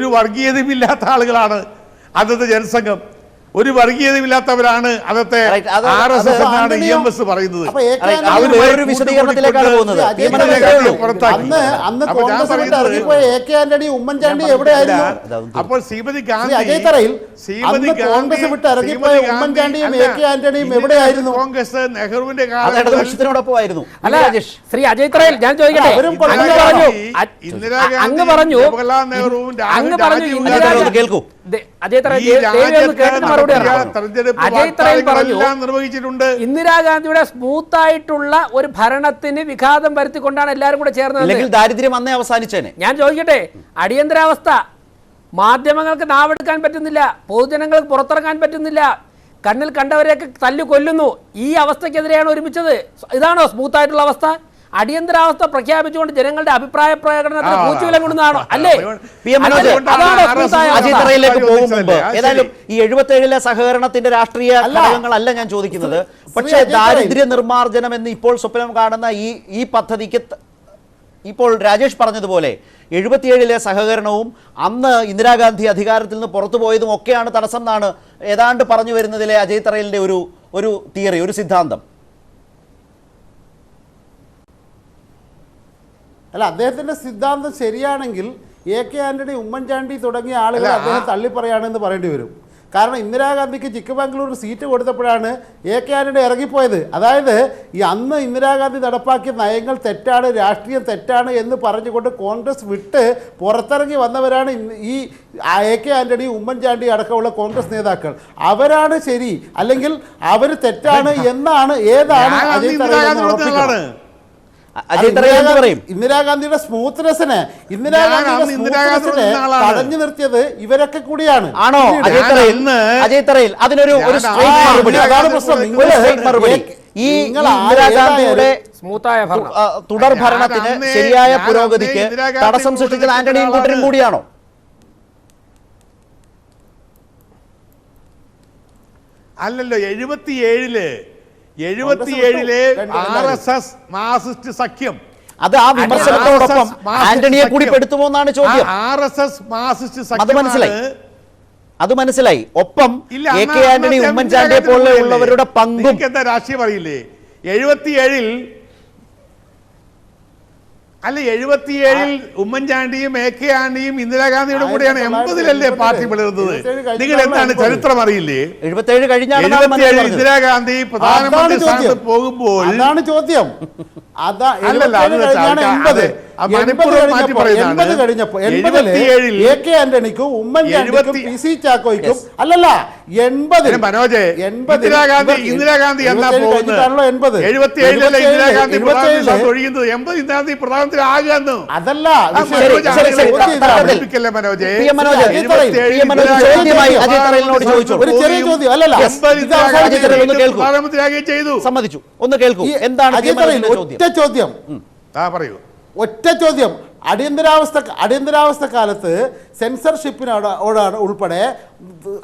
ഒരു വർഗീയതയുമില്ലാത്ത ആളുകളാണ് അന്നത്തെ ജനസംഘം. ഒരു വർഗീയതയില്ലാത്തവരാണ് അന്നത്തെ RSS എന്നാണ് EMS പറയുന്നത്. വേറൊരു വിശദീകരണത്തിലേക്കാണ് പോകുന്നത്. ഉമ്മൻചാണ്ടി എവിടെയായിരുന്നു? അപ്പോൾ ശ്രീമതി ഗാന്ധി എവിടെയായിരുന്നു? കോൺഗ്രസ് നെഹ്റുവിന്റെ കാലഘട്ടത്തിനോടൊപ്പമായിരുന്നു. അല്ല ശ്രീ അജയ് തറയിൽ ഞാൻ ചോദിക്കട്ടെ, അങ്ങ് പറഞ്ഞു കേൾക്കൂ. ഇന്ദിരാഗാന്ധിയുടെ സ്മൂത്ത് ആയിട്ടുള്ള ഒരു ഭരണത്തിന് വിഘാതം വരുത്തിക്കൊണ്ടാണ് എല്ലാവരും കൂടെ ചേർന്നത്. ദാരിദ്ര്യം അന്നേ അവസാനിച്ചേനെ. ഞാൻ ചോദിക്കട്ടെ, അടിയന്തരാവസ്ഥ, മാധ്യമങ്ങൾക്ക് നാവെടുക്കാൻ പറ്റുന്നില്ല, പൊതുജനങ്ങൾക്ക് പുറത്തിറങ്ങാൻ പറ്റുന്നില്ല, കണ്ണിൽ കണ്ടവരെയൊക്കെ തല്ലു കൊല്ലുന്നു. ഈ അവസ്ഥക്കെതിരെയാണ് ഒരുമിച്ചത്. ഇതാണോ സ്മൂത്ത് ആയിട്ടുള്ള അവസ്ഥ? അടിയന്തരാവസ്ഥ പ്രഖ്യാപിച്ചുകൊണ്ട് ജനങ്ങളുടെ അഭിപ്രായ പ്രകടനത്തിന് പൂച്ചുവിലം കൊടുക്കുന്നതാണോ? അല്ലേ? അജിത്രയിലേക്ക് പോകും മുമ്പ് ഏതായാലും ഈ 77-ലെ സഹകരണത്തിന്റെ രാഷ്ട്രീയ ഘടകങ്ങളല്ല ഞാൻ ചോദിക്കുന്നത്. പക്ഷേ ദാരിദ്ര്യ നിർമ്മാർജ്ജനം എന്ന് ഇപ്പോൾ സ്വപ്നം കാണുന്ന ഈ പദ്ധതിക്ക് ഇപ്പോൾ രാജേഷ് പറഞ്ഞതുപോലെ 77-ലെ സഹകരണവും അന്ന് ഇന്ദിരാഗാന്ധി അധികാരത്തിൽ നിന്ന് പുറത്തുപോയതും ഒക്കെയാണ് തടസ്സം എന്നാണ് ഏതാണ്ട് പറഞ്ഞു വരുന്നതിലെ അജയ് തറയിലിന്റെ ഒരു തിയറി, ഒരു സിദ്ധാന്തം. അല്ല, അദ്ദേഹത്തിന്റെ സിദ്ധാന്തം ശരിയാണെങ്കിൽ AK ആന്റണി, ഉമ്മൻചാണ്ടി തുടങ്ങിയ ആളുകൾ അദ്ദേഹം തള്ളിപ്പറയാണെന്ന് പറയേണ്ടി വരും. കാരണം ഇന്ദിരാഗാന്ധിക്ക് ചിക്കമംഗളൂർ സീറ്റ് കൊടുത്തപ്പോഴാണ് AK ആന്റണി ഇറങ്ങിപ്പോയത്. അതായത് ഈ അന്ന് ഇന്ദിരാഗാന്ധി നടപ്പാക്കിയ നയങ്ങൾ തെറ്റാണ്, രാഷ്ട്രീയം തെറ്റാണ് എന്ന് പറഞ്ഞുകൊണ്ട് കോൺഗ്രസ് വിട്ട് പുറത്തിറങ്ങി വന്നവരാണ് ഈ AK ആന്റണി, ഉമ്മൻചാണ്ടി അടക്കമുള്ള കോൺഗ്രസ് നേതാക്കൾ. അവരാണ് ശരി, അല്ലെങ്കിൽ അവർ തെറ്റാണ് എന്നാണ് ഇന്ദിരാഗാന്ധിയുടെ സ്മൂത്ത്നെസ്സിനെ തടഞ്ഞു നിർത്തിയത് ഇവരൊക്കെ കൂടിയാണ്. ആണോ അജയ് തറയിൽ? അതിനൊരു ഈ ഇന്ദിരാഗാന്ധിയുടെ തുടർ ഭരണത്തിന് ശരിയായ പുരോഗതിക്ക് തടസ്സം സൃഷ്ടിച്ചത് ആന്റണിയും കൂട്ടരും കൂടിയാണോ? അല്ലല്ലോ. 77-ലെ RSS മാർക്സിസ്റ്റ് സഖ്യം, അത് ആ വിമർശനത്തോടൊപ്പം ആന്റണിയെ കൂടി പെടുത്തുമോ എന്നാണ് ചോദ്യം. RSS മാർക്സിസ്റ്റ് സഖ്യം അത് മനസ്സിലായി. ഒപ്പം AK ആന്റണി, ഉമ്മൻചാണ്ടിയെ പോലെയുള്ളവരുടെ പങ്കും എന്താ രാഷ്ട്രീയം അറിയില്ലേ? 77-ൽ അല്ല, 77-ൽ ഉമ്മൻചാണ്ടിയും AK ആന്റണിയും ഇന്ദിരാഗാന്ധിയുടെ കൂടെയാണ്. 80-ലല്ലേ പാർട്ടി പിളർന്നത്? നിങ്ങൾ എന്താണ് ചരിത്രം അറിയില്ലേ? 77 കഴിഞ്ഞാണ് ഇന്ദിരാഗാന്ധി പ്രധാനമന്ത്രി സ്ഥാനത്ത് പോകുമ്പോൾ അതാണ് ചോദ്യം. ഇന്ദിരാഗാന്ധി എന്നാ പോകുന്നത്? 77-ലെ ഇന്ദിരാഗാന്ധി പ്രധാനമന്ത്രി പ്രധാനമന്ത്രി ആകാന്നു. അതല്ല ഒരു ചെറിയ ചോദ്യം. അല്ലല്ല, പ്രധാനമന്ത്രിയാകുകയും ചെയ്തു. സമ്മതിച്ചു. ഒന്ന് കേൾക്കൂ, എന്താണ് ഒറ്റ ചോദ്യം. പറയൂ. ഒറ്റ ചോദ്യം. അടിയന്തരാവസ്ഥ കാലത്ത് സെൻസർഷിപ്പിനോട് ഉൾപ്പെടെ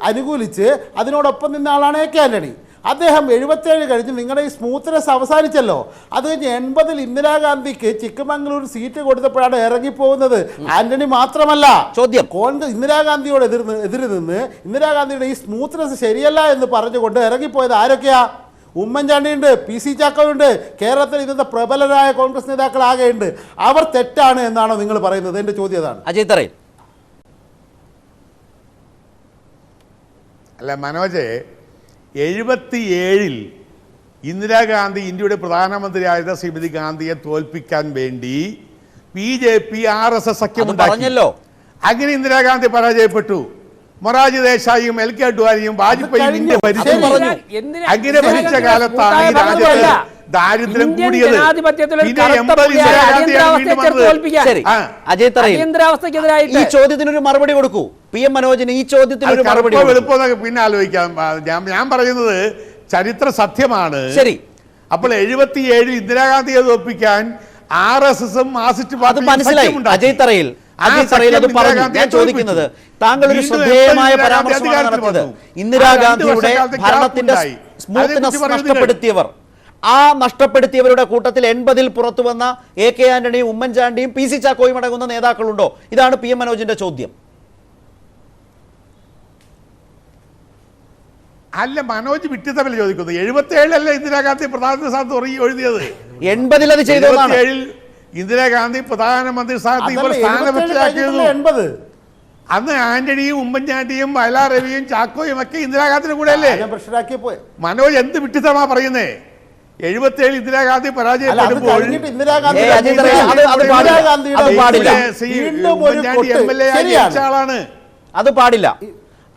അനുകൂലിച്ച് അതിനോടൊപ്പം നിന്ന ആളാണ് എ കെ ആന്റണി. അദ്ദേഹം 77 കഴിഞ്ഞ് നിങ്ങളുടെ ഈ സ്മൂത്ത്നെസ് അവസാനിച്ചല്ലോ. അത് കഴിഞ്ഞ് 80-ൽ ഇന്ദിരാഗാന്ധിക്ക് ചിക്കമംഗളൂർ സീറ്റ് കൊടുത്തപ്പോഴാണ് ഇറങ്ങിപ്പോകുന്നത്. ആന്റണി മാത്രമല്ല, ചോദ്യം കോൺഗ്രസ് ഇന്ദിരാഗാന്ധിയോട് എതിര് നിന്ന് ഇന്ദിരാഗാന്ധിയുടെ ഈ സ്മൂത്ത്നെസ് ശരിയല്ല എന്ന് പറഞ്ഞുകൊണ്ട് ഇറങ്ങിപ്പോയത് ആരൊക്കെയാ? ഉമ്മൻചാണ്ടിയുണ്ട്, പി സി ചാക്കോയുണ്ട്, കേരളത്തിൽ ഇന്നത്തെ പ്രബലരായ കോൺഗ്രസ് നേതാക്കൾ ആകെയുണ്ട്. അവർ തെറ്റാണ് എന്നാണോ നിങ്ങൾ പറയുന്നത്? എൻ്റെ ചോദ്യം അതാണ്. അജയ് തറയിൽ. അല്ല മനോജ്, 77-ൽ ഇന്ദിരാഗാന്ധി ഇന്ത്യയുടെ പ്രധാനമന്ത്രിയായിരുന്ന ശ്രീമതി ഗാന്ധിയെ തോൽപ്പിക്കാൻ വേണ്ടി BJP RSS സഖ്യമുണ്ടാക്കിയല്ലോ. അങ്ങനെ ഇന്ദിരാഗാന്ധി പരാജയപ്പെട്ടു. മൊറാർജി ദേശായിയും LK അഡ്വാനിയും വാജ്പേയിയും ഇന്ത്യ ഭരിച്ചു. അങ്ങനെ ഭരിച്ച കാലത്താണ് ഈ രാജ്യത്ത് ദാരിദ്ര്യം കൂടിയത്. അജയ് തറയിൽ ഈ ചോദ്യത്തിനൊരു മറുപടി കൊടുക്കൂ. PM മനോജിന് ഈ ചോദ്യത്തിന് മറുപടി പിന്നെ ആലോചിക്കാം. ഞാൻ പറയുന്നത് ചരിത്ര സത്യമാണ്. ശരി. അപ്പോൾ 77-ൽ ഇന്ദിരാഗാന്ധിയെ തോൽപ്പിക്കാൻ RSSും മാർക്സിസ്റ്റ് പാർട്ടിയും മനസ്സിലായി. അജയ് തറയിൽ അത് പറഞ്ഞു. ഞാൻ ചോദിക്കുന്നത്, താങ്കൾ ഒരു ശ്രദ്ധേയമായ പരാമർശമാണ് നടത്തിയത്. ഇന്ദിരാഗാന്ധിയുടെ ഭരണത്തിന്റെ സ്മൂത്ത്നെസ് നഷ്ടപ്പെടുത്തിയവർ, ആ നഷ്ടപ്പെടുത്തിയവരുടെ കൂട്ടത്തിൽ 80-ൽ പുറത്തു വന്ന എ കെ ആന്റണിയും ഉമ്മൻചാണ്ടിയും പി സി ചാക്കോയും അടങ്ങുന്ന നേതാക്കളുണ്ടോ? ഇതാണ് PM മനോജിന്റെ ചോദ്യം. അല്ല, മനോജ് വിട്ടിത്തമല്ല ചോദിക്കുന്നത്. 77-ലല്ലേ ഇന്ദിരാഗാന്ധി പ്രധാനമന്ത്രി സ്ഥാനത്ത് എഴുതിയത്? 80-ൽ അത് ചെയ്തു. 77-ൽ ഇന്ദിരാഗാന്ധി പ്രധാനമന്ത്രി സ്ഥാനത്ത് ഇവർ സ്ഥാനപതിയാക്കിയത്. അന്ന് ആന്റണിയും ഉമ്മൻചാണ്ടിയും വയലാർ രവിയും ചാക്കോയും ഒക്കെ ഇന്ദിരാഗാന്ധിയുടെ കൂടെ അല്ലേ? മനോജ് എന്ത് വിട്ടിത്തമാ പറയുന്നേ? 77-ൽ ഇന്ദിരാഗാന്ധി പരാജയപ്പെടുമ്പോൾ അത് പാടില്ല.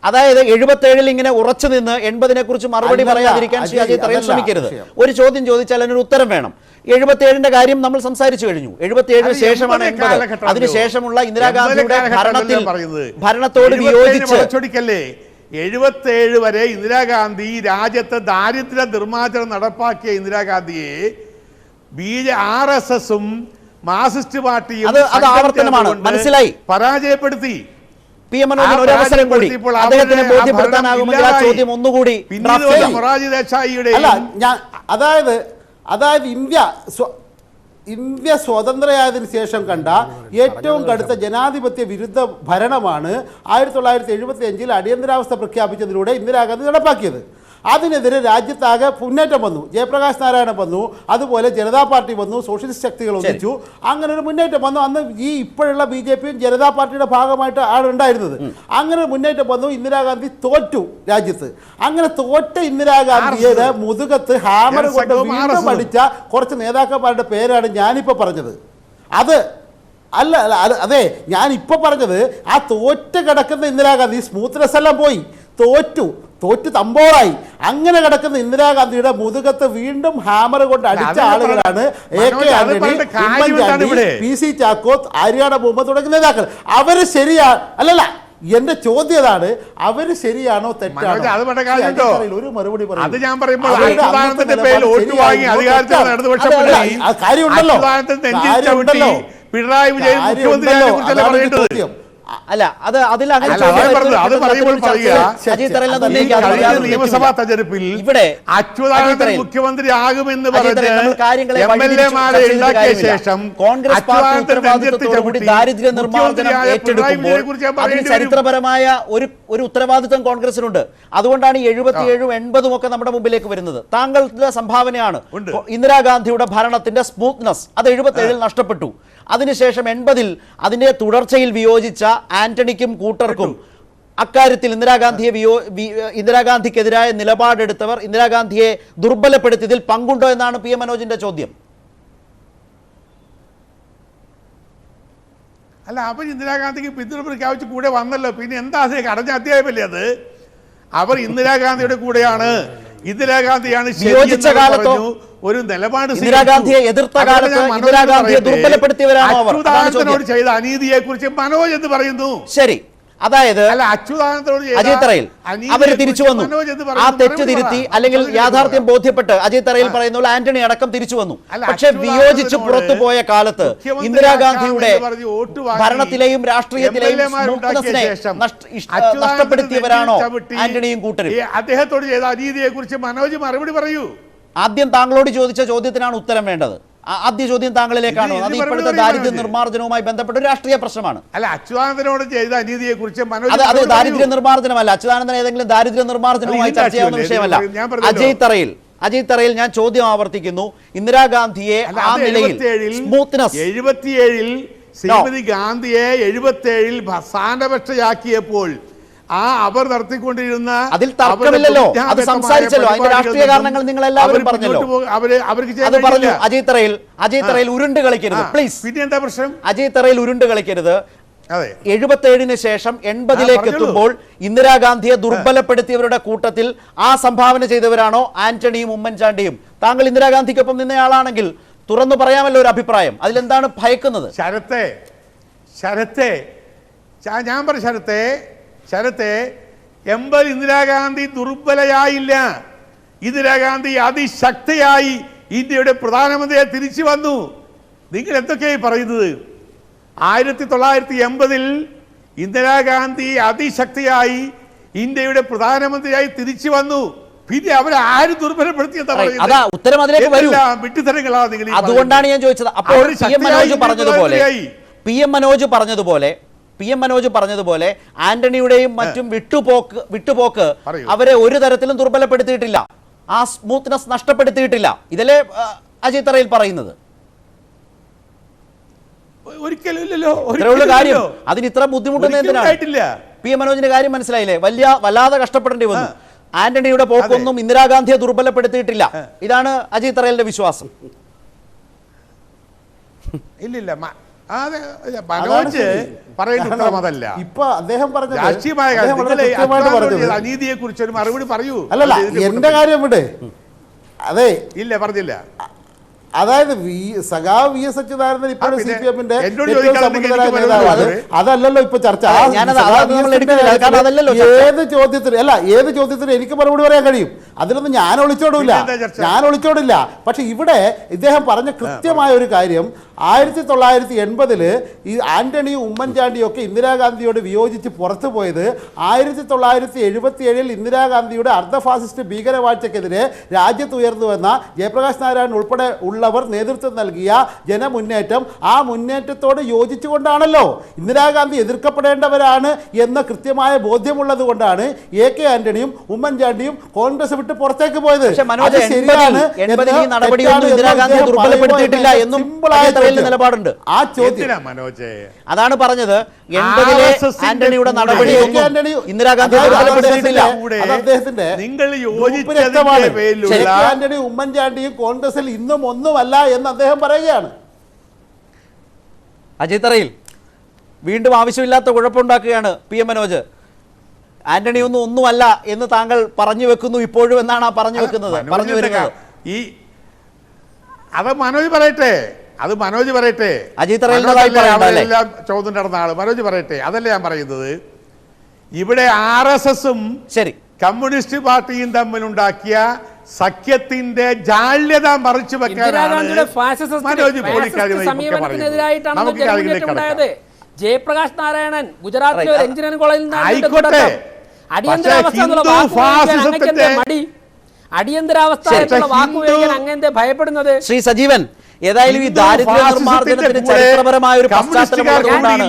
അതായത് 77-ൽ ഇങ്ങനെ ഉറച്ചു നിന്ന് 80-നെ കുറിച്ച് മറുപടി പറയാതിരിക്കാൻ ശ്രീ അജയ് തറയിൽ ശ്രമിക്കരുത്. ഒരു ചോദ്യം ചോദിച്ചാൽ അതിനൊരു ഉത്തരം വേണം. 77-ന്റെ കാര്യം നമ്മൾ സംസാരിച്ചു കഴിഞ്ഞു. 77-ന് ശേഷമാണ് 80. അതിനുശേഷമുള്ള ഇന്ദിരാഗാന്ധിയുടെ ഭരണത്തോട് വിയോജിച്ച് 77 വരെ ഇന്ദിരാഗാന്ധി രാജ്യത്ത് ദാരിദ്ര്യ നിർമ്മാർജ്ജനം നടപ്പാക്കിയ ഇന്ദിരാഗാന്ധിയെ RSSും മാർക്സിസ്റ്റ് പാർട്ടിയും മനസ്സിലായി പരാജയപ്പെടുത്തി. PM മനോജിന് ഒരു അവസരം കൂടി അദ്ദേഹത്തിനെ ബോധ്യപ്പെടുത്താനാകുമെങ്കിൽ ആ ചോദ്യം ഒന്നുകൂടി. മൊറാർജി ദേശായിയുടെ അതായത് ഇന്ത്യ സ്വതന്ത്രയായതിനു ശേഷം കണ്ട ഏറ്റവും കടുത്ത ജനാധിപത്യ വിരുദ്ധ ഭരണമാണ് 1975-ൽ അടിയന്തരാവസ്ഥ പ്രഖ്യാപിച്ചതിലൂടെ ഇന്ദിരാഗാന്ധി നടപ്പാക്കിയത്. അതിനെതിരെ രാജ്യത്താകെ മുന്നേറ്റം വന്നു. ജയപ്രകാശ് നാരായണൻ വന്നു, അതുപോലെ ജനതാ പാർട്ടി വന്നു, സോഷ്യലിസ്റ്റ് ശക്തികൾ ഒന്നിച്ചു. അങ്ങനെ ഒരു മുന്നേറ്റം വന്നു. അന്ന് ഈ ഇപ്പോഴുള്ള BJPയും ജനതാ പാർട്ടിയുടെ ഭാഗമായിട്ട് ആണ് ഉണ്ടായിരുന്നത്. അങ്ങനെ ഒരു മുന്നേറ്റം വന്നു. ഇന്ദിരാഗാന്ധി തോറ്റു രാജ്യത്ത്. അങ്ങനെ തോറ്റ ഇന്ദിരാഗാന്ധിയുടെ മുതുകത്ത് ഹാമർ കൊണ്ട് വീണ്ടും അടിച്ച കുറച്ച് നേതാക്കന്മാരുടെ പേരാണ് ഞാനിപ്പോൾ പറഞ്ഞത്. അതെ, ഞാനിപ്പോൾ പറഞ്ഞത് ആ തോറ്റ് കിടക്കുന്ന ഇന്ദിരാഗാന്ധി സ്മൂത്ത്നെസ് എല്ലാം പോയി, തോറ്റ് തമ്പോളായി. അങ്ങനെ കിടക്കുന്ന ഇന്ദിരാഗാന്ധിയുടെ മുതുകത്ത് വീണ്ടും ഹാമർ കൊണ്ട് അടിച്ച ആളുകളാണ് A K Antony, Oommen Chandy, P C Chacko, Aryadan Muhammad തുടങ്ങിയ നേതാക്കൾ. അവര് അല്ലല്ല, എന്റെ ചോദ്യതാണ്, അവര് ശരിയാണോ തെറ്റാണോ? ഒരു മറുപടി കാര്യമുണ്ടല്ലോ. പിണറായി വിജയൻ മുഖ്യമന്ത്രി അല്ല, അത് അതിൽ നിയമസഭാ തെരഞ്ഞെടുപ്പിൽ ഇവിടെ അച്യുതാനന്ദൻ മുഖ്യമന്ത്രി ആകുമെന്ന് പറഞ്ഞ് MLA-മാരെ ഉണ്ടാക്കിയ ശേഷം കോൺഗ്രസ് പാർട്ടി ദാരിദ്ര്യ നിർമ്മാർജ്ജനം ഏറ്റെടുക്കുമ്പോൾ അതിന് ചരിത്രപരമായ ഒരു ഉത്തരവാദിത്വം കോൺഗ്രസിനുണ്ട്. അതുകൊണ്ടാണ് 77-ഉം 80-ഉം ഒക്കെ നമ്മുടെ മുമ്പിലേക്ക് വരുന്നത്. താങ്കളുടെ സംഭാവനയാണ് ഇന്ദിരാഗാന്ധിയുടെ ഭരണത്തിന്റെ സ്മൂത്ത്നെസ്. അത് 77-ൽ നഷ്ടപ്പെട്ടു. അതിനുശേഷം 80-ൽ അതിന്റെ തുടർച്ചയിൽ വിയോജിച്ച ആന്റണിക്കും കൂട്ടർക്കും അക്കാര്യത്തിൽ ഇന്ദിരാഗാന്ധിക്കെതിരായ നിലപാടെടുത്തവർ ഇന്ദിരാഗാന്ധിയെ ദുർബലപ്പെടുത്തിയതിൽ പങ്കുണ്ടോ എന്നാണ് PM മനോജിന്റെ ചോദ്യം. അല്ല, അവർ ഇന്ദിരാഗാന്ധിക്ക് പിന്തുണ പ്രഖ്യാപിച്ച് കൂടെ വന്നല്ലോ. പിന്നെ എന്താ കടഞ്ഞ അധ്യായമല്ലേ അത്? അവർ ഇന്ദിരാഗാന്ധിയുടെ കൂടെയാണ്. ഇന്ദിരാഗാന്ധിയാണ് വിയോജിച്ച കാലത്തോ ഒരു നിലപാട് ഇന്ദിരാഗാന്ധിയെ എതിർത്ത കാലത്ത് ഇന്ദിരാഗാന്ധിയെ ദുർബലപ്പെടുത്തിയവരാണോ അവർ? അച്യുതാനന്ദനോട് ചെയ്ത അനീതിയെ കുറിച്ച് മനോജ് എന്ന് പറയുന്നു. ശരി, അതായത് അല്ല, അച്യുതാനന്ദനോട് ചെയ്ത അജയ് തറയിൽ അനീതിയെ അവർ തിരിച്ചു വന്നു, മനോജ് എന്ന് ആ പറയുന്നത് തെറ്റ് മറുപടി തിരുത്തി പറ. അല്ലെങ്കിൽ മറുപടി യാഥാർത്ഥ്യം പറ. ബോധ്യപ്പെട്ട് അജയ് തറയിൽ പറയുന്ന പോലെ ആന്റണി അടക്കം തിരിച്ചു വന്നു. അല്ല, പക്ഷെ അച്യുതാനന്ദനോട് വിയോജിച്ച് പുറത്തുപോയ കാലത്ത് മുഖ്യമന്ത്രി ഇന്ദിരാഗാന്ധിയുടെ ആക്കാമെന്ന് പറഞ്ഞ് വോട്ട് വാങ്ങി ഭരണത്തിലെയും രാഷ്ട്രീയത്തിലെയും എംഎൽഎമാരുണ്ടാക്കിയ സ്മൂത്ത്നെസ്സിനെ ശേഷം നഷ്ടപ്പെടുത്തിയവരാണോ ചവിട്ടി ആന്റണിയും കൂട്ടരും? അദ്ദേഹത്തോട് ചെയ്ത അനീതിയെ കുറിച്ച് മനോജ് മറുപടി പറയൂ. ആദ്യം താങ്കളോട് ചോദിച്ച ചോദ്യത്തിനാണ് ഉത്തരം വേണ്ടത്. ആദ്യ ചോദ്യം താങ്കളിലേക്കാണോ? ഇത് അത് മറുപടി ഇപ്പോഴത്തെ പറയൂ ദാരിദ്ര്യ മനോജ്. നിർമ്മാർജ്ജനവുമായി ബന്ധപ്പെട്ട ഒരു രാഷ്ട്രീയ പ്രശ്നമാണ്. അല്ല, അച്യുതാനന്ദനോട് ചെയ്ത അനീതിയെ കുറിച്ച് മനോജ് അത് മറുപടി ദാരിദ്ര്യ പറയൂ. നിർമ്മാർജ്ജനമല്ല. അച്യുതാനന്ദൻ ഏതെങ്കിലും ദാരിദ്ര്യ നിർമ്മാർജ്ജനവുമായി ചർച്ച ചെയ്യാവുന്ന വിഷയമല്ല. ഞാൻ പറഞ്ഞല്ലോ. അജയ് തറയിൽ ഞാൻ ചോദ്യം ആവർത്തിക്കുന്നു. ഇന്ദിരാഗാന്ധിയെ അല്ല, ആ അത് നിലയിൽ 77-ൽ ശ്രീമതി ഗാന്ധിയെ 77-ൽ സ്ഥാനപക്ഷയാക്കിയപ്പോൾ അവർ നടത്തിക്കൊണ്ടിരുന്ന അതിൽ തർക്കമില്ലല്ലോ. അത് സംസാരിച്ചല്ലോ. അതിന്റെ രാഷ്ട്രീയ കാരണങ്ങൾ നിങ്ങൾ എല്ലാവരും പറഞ്ഞല്ലോ. അത് പറഞ്ഞു. അജയ് തറയിൽ ഉരുണ്ട് കളിക്കരുത് പ്ലീസ്. പിന്നെ എന്താ പ്രശ്നം? അജയ് തറയിൽ ഉരുണ്ട് കളിക്കരുത്. അതെ, 77-ന് ശേഷം 80-ലേക്ക് എത്തുമ്പോൾ ഇന്ദിരാഗാന്ധിയെ ദുർബലപ്പെടുത്തിയവരുടെ കൂട്ടത്തിൽ ആ സംഭാവന ചെയ്തവരാണോ ആന്റണിയും ഉമ്മൻചാണ്ടിയും? താങ്കൾ ഇന്ദിരാഗാന്ധിക്കൊപ്പം നിന്നയാളാണെങ്കിൽ തുറന്നു പറയാമല്ലോ ഒരു അഭിപ്രായം. അതിലെന്താണ് ഭയക്കുന്നത്? ഞാൻ പറ ശരത്തെ 80 ഇന്ദിരാഗാന്ധി ദുർബലയായില്ല. ഇന്ദിരാഗാന്ധി അതിശക്തിയായി ഇന്ത്യയുടെ പ്രധാനമന്ത്രിയെ തിരിച്ചു വന്നു. നിങ്ങൾ എന്തൊക്കെയായി പറയുന്നത്? 1980-ൽ ഇന്ദിരാഗാന്ധി അതിശക്തിയായി ഇന്ത്യയുടെ പ്രധാനമന്ത്രിയായി തിരിച്ചു വന്നു. പിന്നെ അവരെ ആര് ദുർബലപ്പെടുത്തിയെന്നാ പറയുന്നത്? ഉത്തരം അതിലേക്ക് വരൂ. വിട്ടുതരങ്ങളാ നിങ്ങൾ. അതുകൊണ്ടാണ് ഞാൻ ചോദിച്ചത്. അപ്പോൾ പി എം മനോജ് പറഞ്ഞതുപോലെ ആന്റണിയുടെയും മറ്റും വിട്ടുപോക്ക് അവരെ ഒരു തരത്തിലും ദുർബലപ്പെടുത്തിയിട്ടില്ല, ആ സ്മൂത്ത്നെസ് നഷ്ടപ്പെടുത്തിയിട്ടില്ല. ഇതിലെ അജയ് തറയിൽ പറയുന്നത് ഒരിക്കലും ഇല്ലല്ലോ. കാര്യം അതിന് ഇത്ര ബുദ്ധിമുട്ടുന്ന എന്തിനാണ്? പി എം മനോജിന്റെ കാര്യം മനസ്സിലായില്ലേ? വല്ലാതെ കഷ്ടപ്പെടേണ്ടി വന്നു. ആന്റണിയുടെ പോക്കൊന്നും ഇന്ദിരാഗാന്ധിയെ ദുർബലപ്പെടുത്തിയിട്ടില്ല. ഇതാണ് അജയ് തറയിലിന്റെ വിശ്വാസം. ഇല്ലില്ല, മനോജ് പറയുന്ന അതല്ല. ഇപ്പൊ അദ്ദേഹം പറഞ്ഞത് രാഷ്ട്രീയമായ അനീതിയെ കുറിച്ച് ഒരു മറുപടി പറയൂ. അല്ലല്ല, എന്റെ കാര്യം ഇവിടെ അതെ ഇല്ല പറഞ്ഞില്ല. അതായത് സഖാവ് വി എസ് അച്യുതാനന്ദൻ ഇപ്പോഴും സി പി എമ്മിന്റെ അതല്ലല്ലോ ഇപ്പൊ ചർച്ച. ഏത് ചോദ്യത്തിനും എനിക്ക് മറുപടി പറയാൻ കഴിയും. അതിലൊന്നും ഞാൻ ഒളിച്ചോടില്ല. പക്ഷെ ഇവിടെ ഇദ്ദേഹം പറഞ്ഞ കൃത്യമായ ഒരു കാര്യം, 1980-ൽ ഈ ആന്റണിയും ഉമ്മൻചാണ്ടിയും ഒക്കെ ഇന്ദിരാഗാന്ധിയോട് വിയോജിച്ച് പുറത്തു പോയത് 1977-ൽ ഇന്ദിരാഗാന്ധിയുടെ അർദ്ധ ഫാസിസ്റ്റ് ഭീകരവാഴ്ചക്കെതിരെ രാജ്യത്ത് ഉയർന്നു വന്ന ജയപ്രകാശ് നാരായണൻ ഉൾപ്പെടെ ഉള്ളവർ നേതൃത്വം നൽകിയ ജനമുന്നേറ്റം, ആ മുന്നേറ്റത്തോട് യോജിച്ചുകൊണ്ടാണല്ലോ ഇന്ദിരാഗാന്ധി എതിർക്കപ്പെടേണ്ടവരാണ് എന്ന കൃത്യമായ ബോധ്യമുള്ളത് കൊണ്ടാണ് AK ആന്റണിയും ഉമ്മൻചാണ്ടിയും കോൺഗ്രസ് വിട്ട് പുറത്തേക്ക് പോയത്. നിലപാടുണ്ട്. ആ ചോദ്യം അതാണ് പറഞ്ഞത്. 80-ലെ ആന്റണിയുടെ നടപടി ഇന്ദിരാഗാന്ധി ആന്റണി ഉമ്മൻചാണ്ടിയും കോൺഗ്രസിൽ ഇന്നും ഒന്നുമല്ല എന്ന് അദ്ദേഹം പറയുകയാണ്. അജയ് തറയിൽ വീണ്ടും ആവശ്യമില്ലാത്ത കുഴപ്പമുണ്ടാക്കുകയാണ് പി എം മനോജ്. ആന്റണി ഒന്നുമല്ല എന്ന് താങ്കൾ പറഞ്ഞു വെക്കുന്നു ഇപ്പോഴും എന്നാണ് ആ പറഞ്ഞു വെക്കുന്നത്, പറഞ്ഞു വരുന്നത്. അത് മനോജ് പറയട്ടെ. അജയ് തറയിൽ ചോദ്യം നടന്ന ആള് മനോജ് പറയട്ടെ. അതല്ല ഞാൻ പറയുന്നത്. ഇവിടെ RSSും ശരി കമ്മ്യൂണിസ്റ്റ് പാർട്ടിയും തമ്മിലുണ്ടാക്കിയ സഖ്യത്തിന്റെ ജാള്യത മറിച്ചു വെക്കാനാണ് ജയപ്രകാശ് നാരായണൻ ഗുജറാത്തിലെ ഒരു എഞ്ചിനീയറിംഗ് കോളേജിൽ അടിയന്തരാവസ്ഥ വാക്കുപയോഗിക്കാൻ അങ്ങനത്തെ ഭയപ്പെടുന്നത്? ശ്രീ സജീവൻ, ഏതായാലും ഈ ദാരിദ്ര്യ നിർമ്മാർജ്ജനത്തിന് ചരിത്രപരമായ ഒരു പശ്ചാത്തലമുള്ളതുകൊണ്ടാണ്.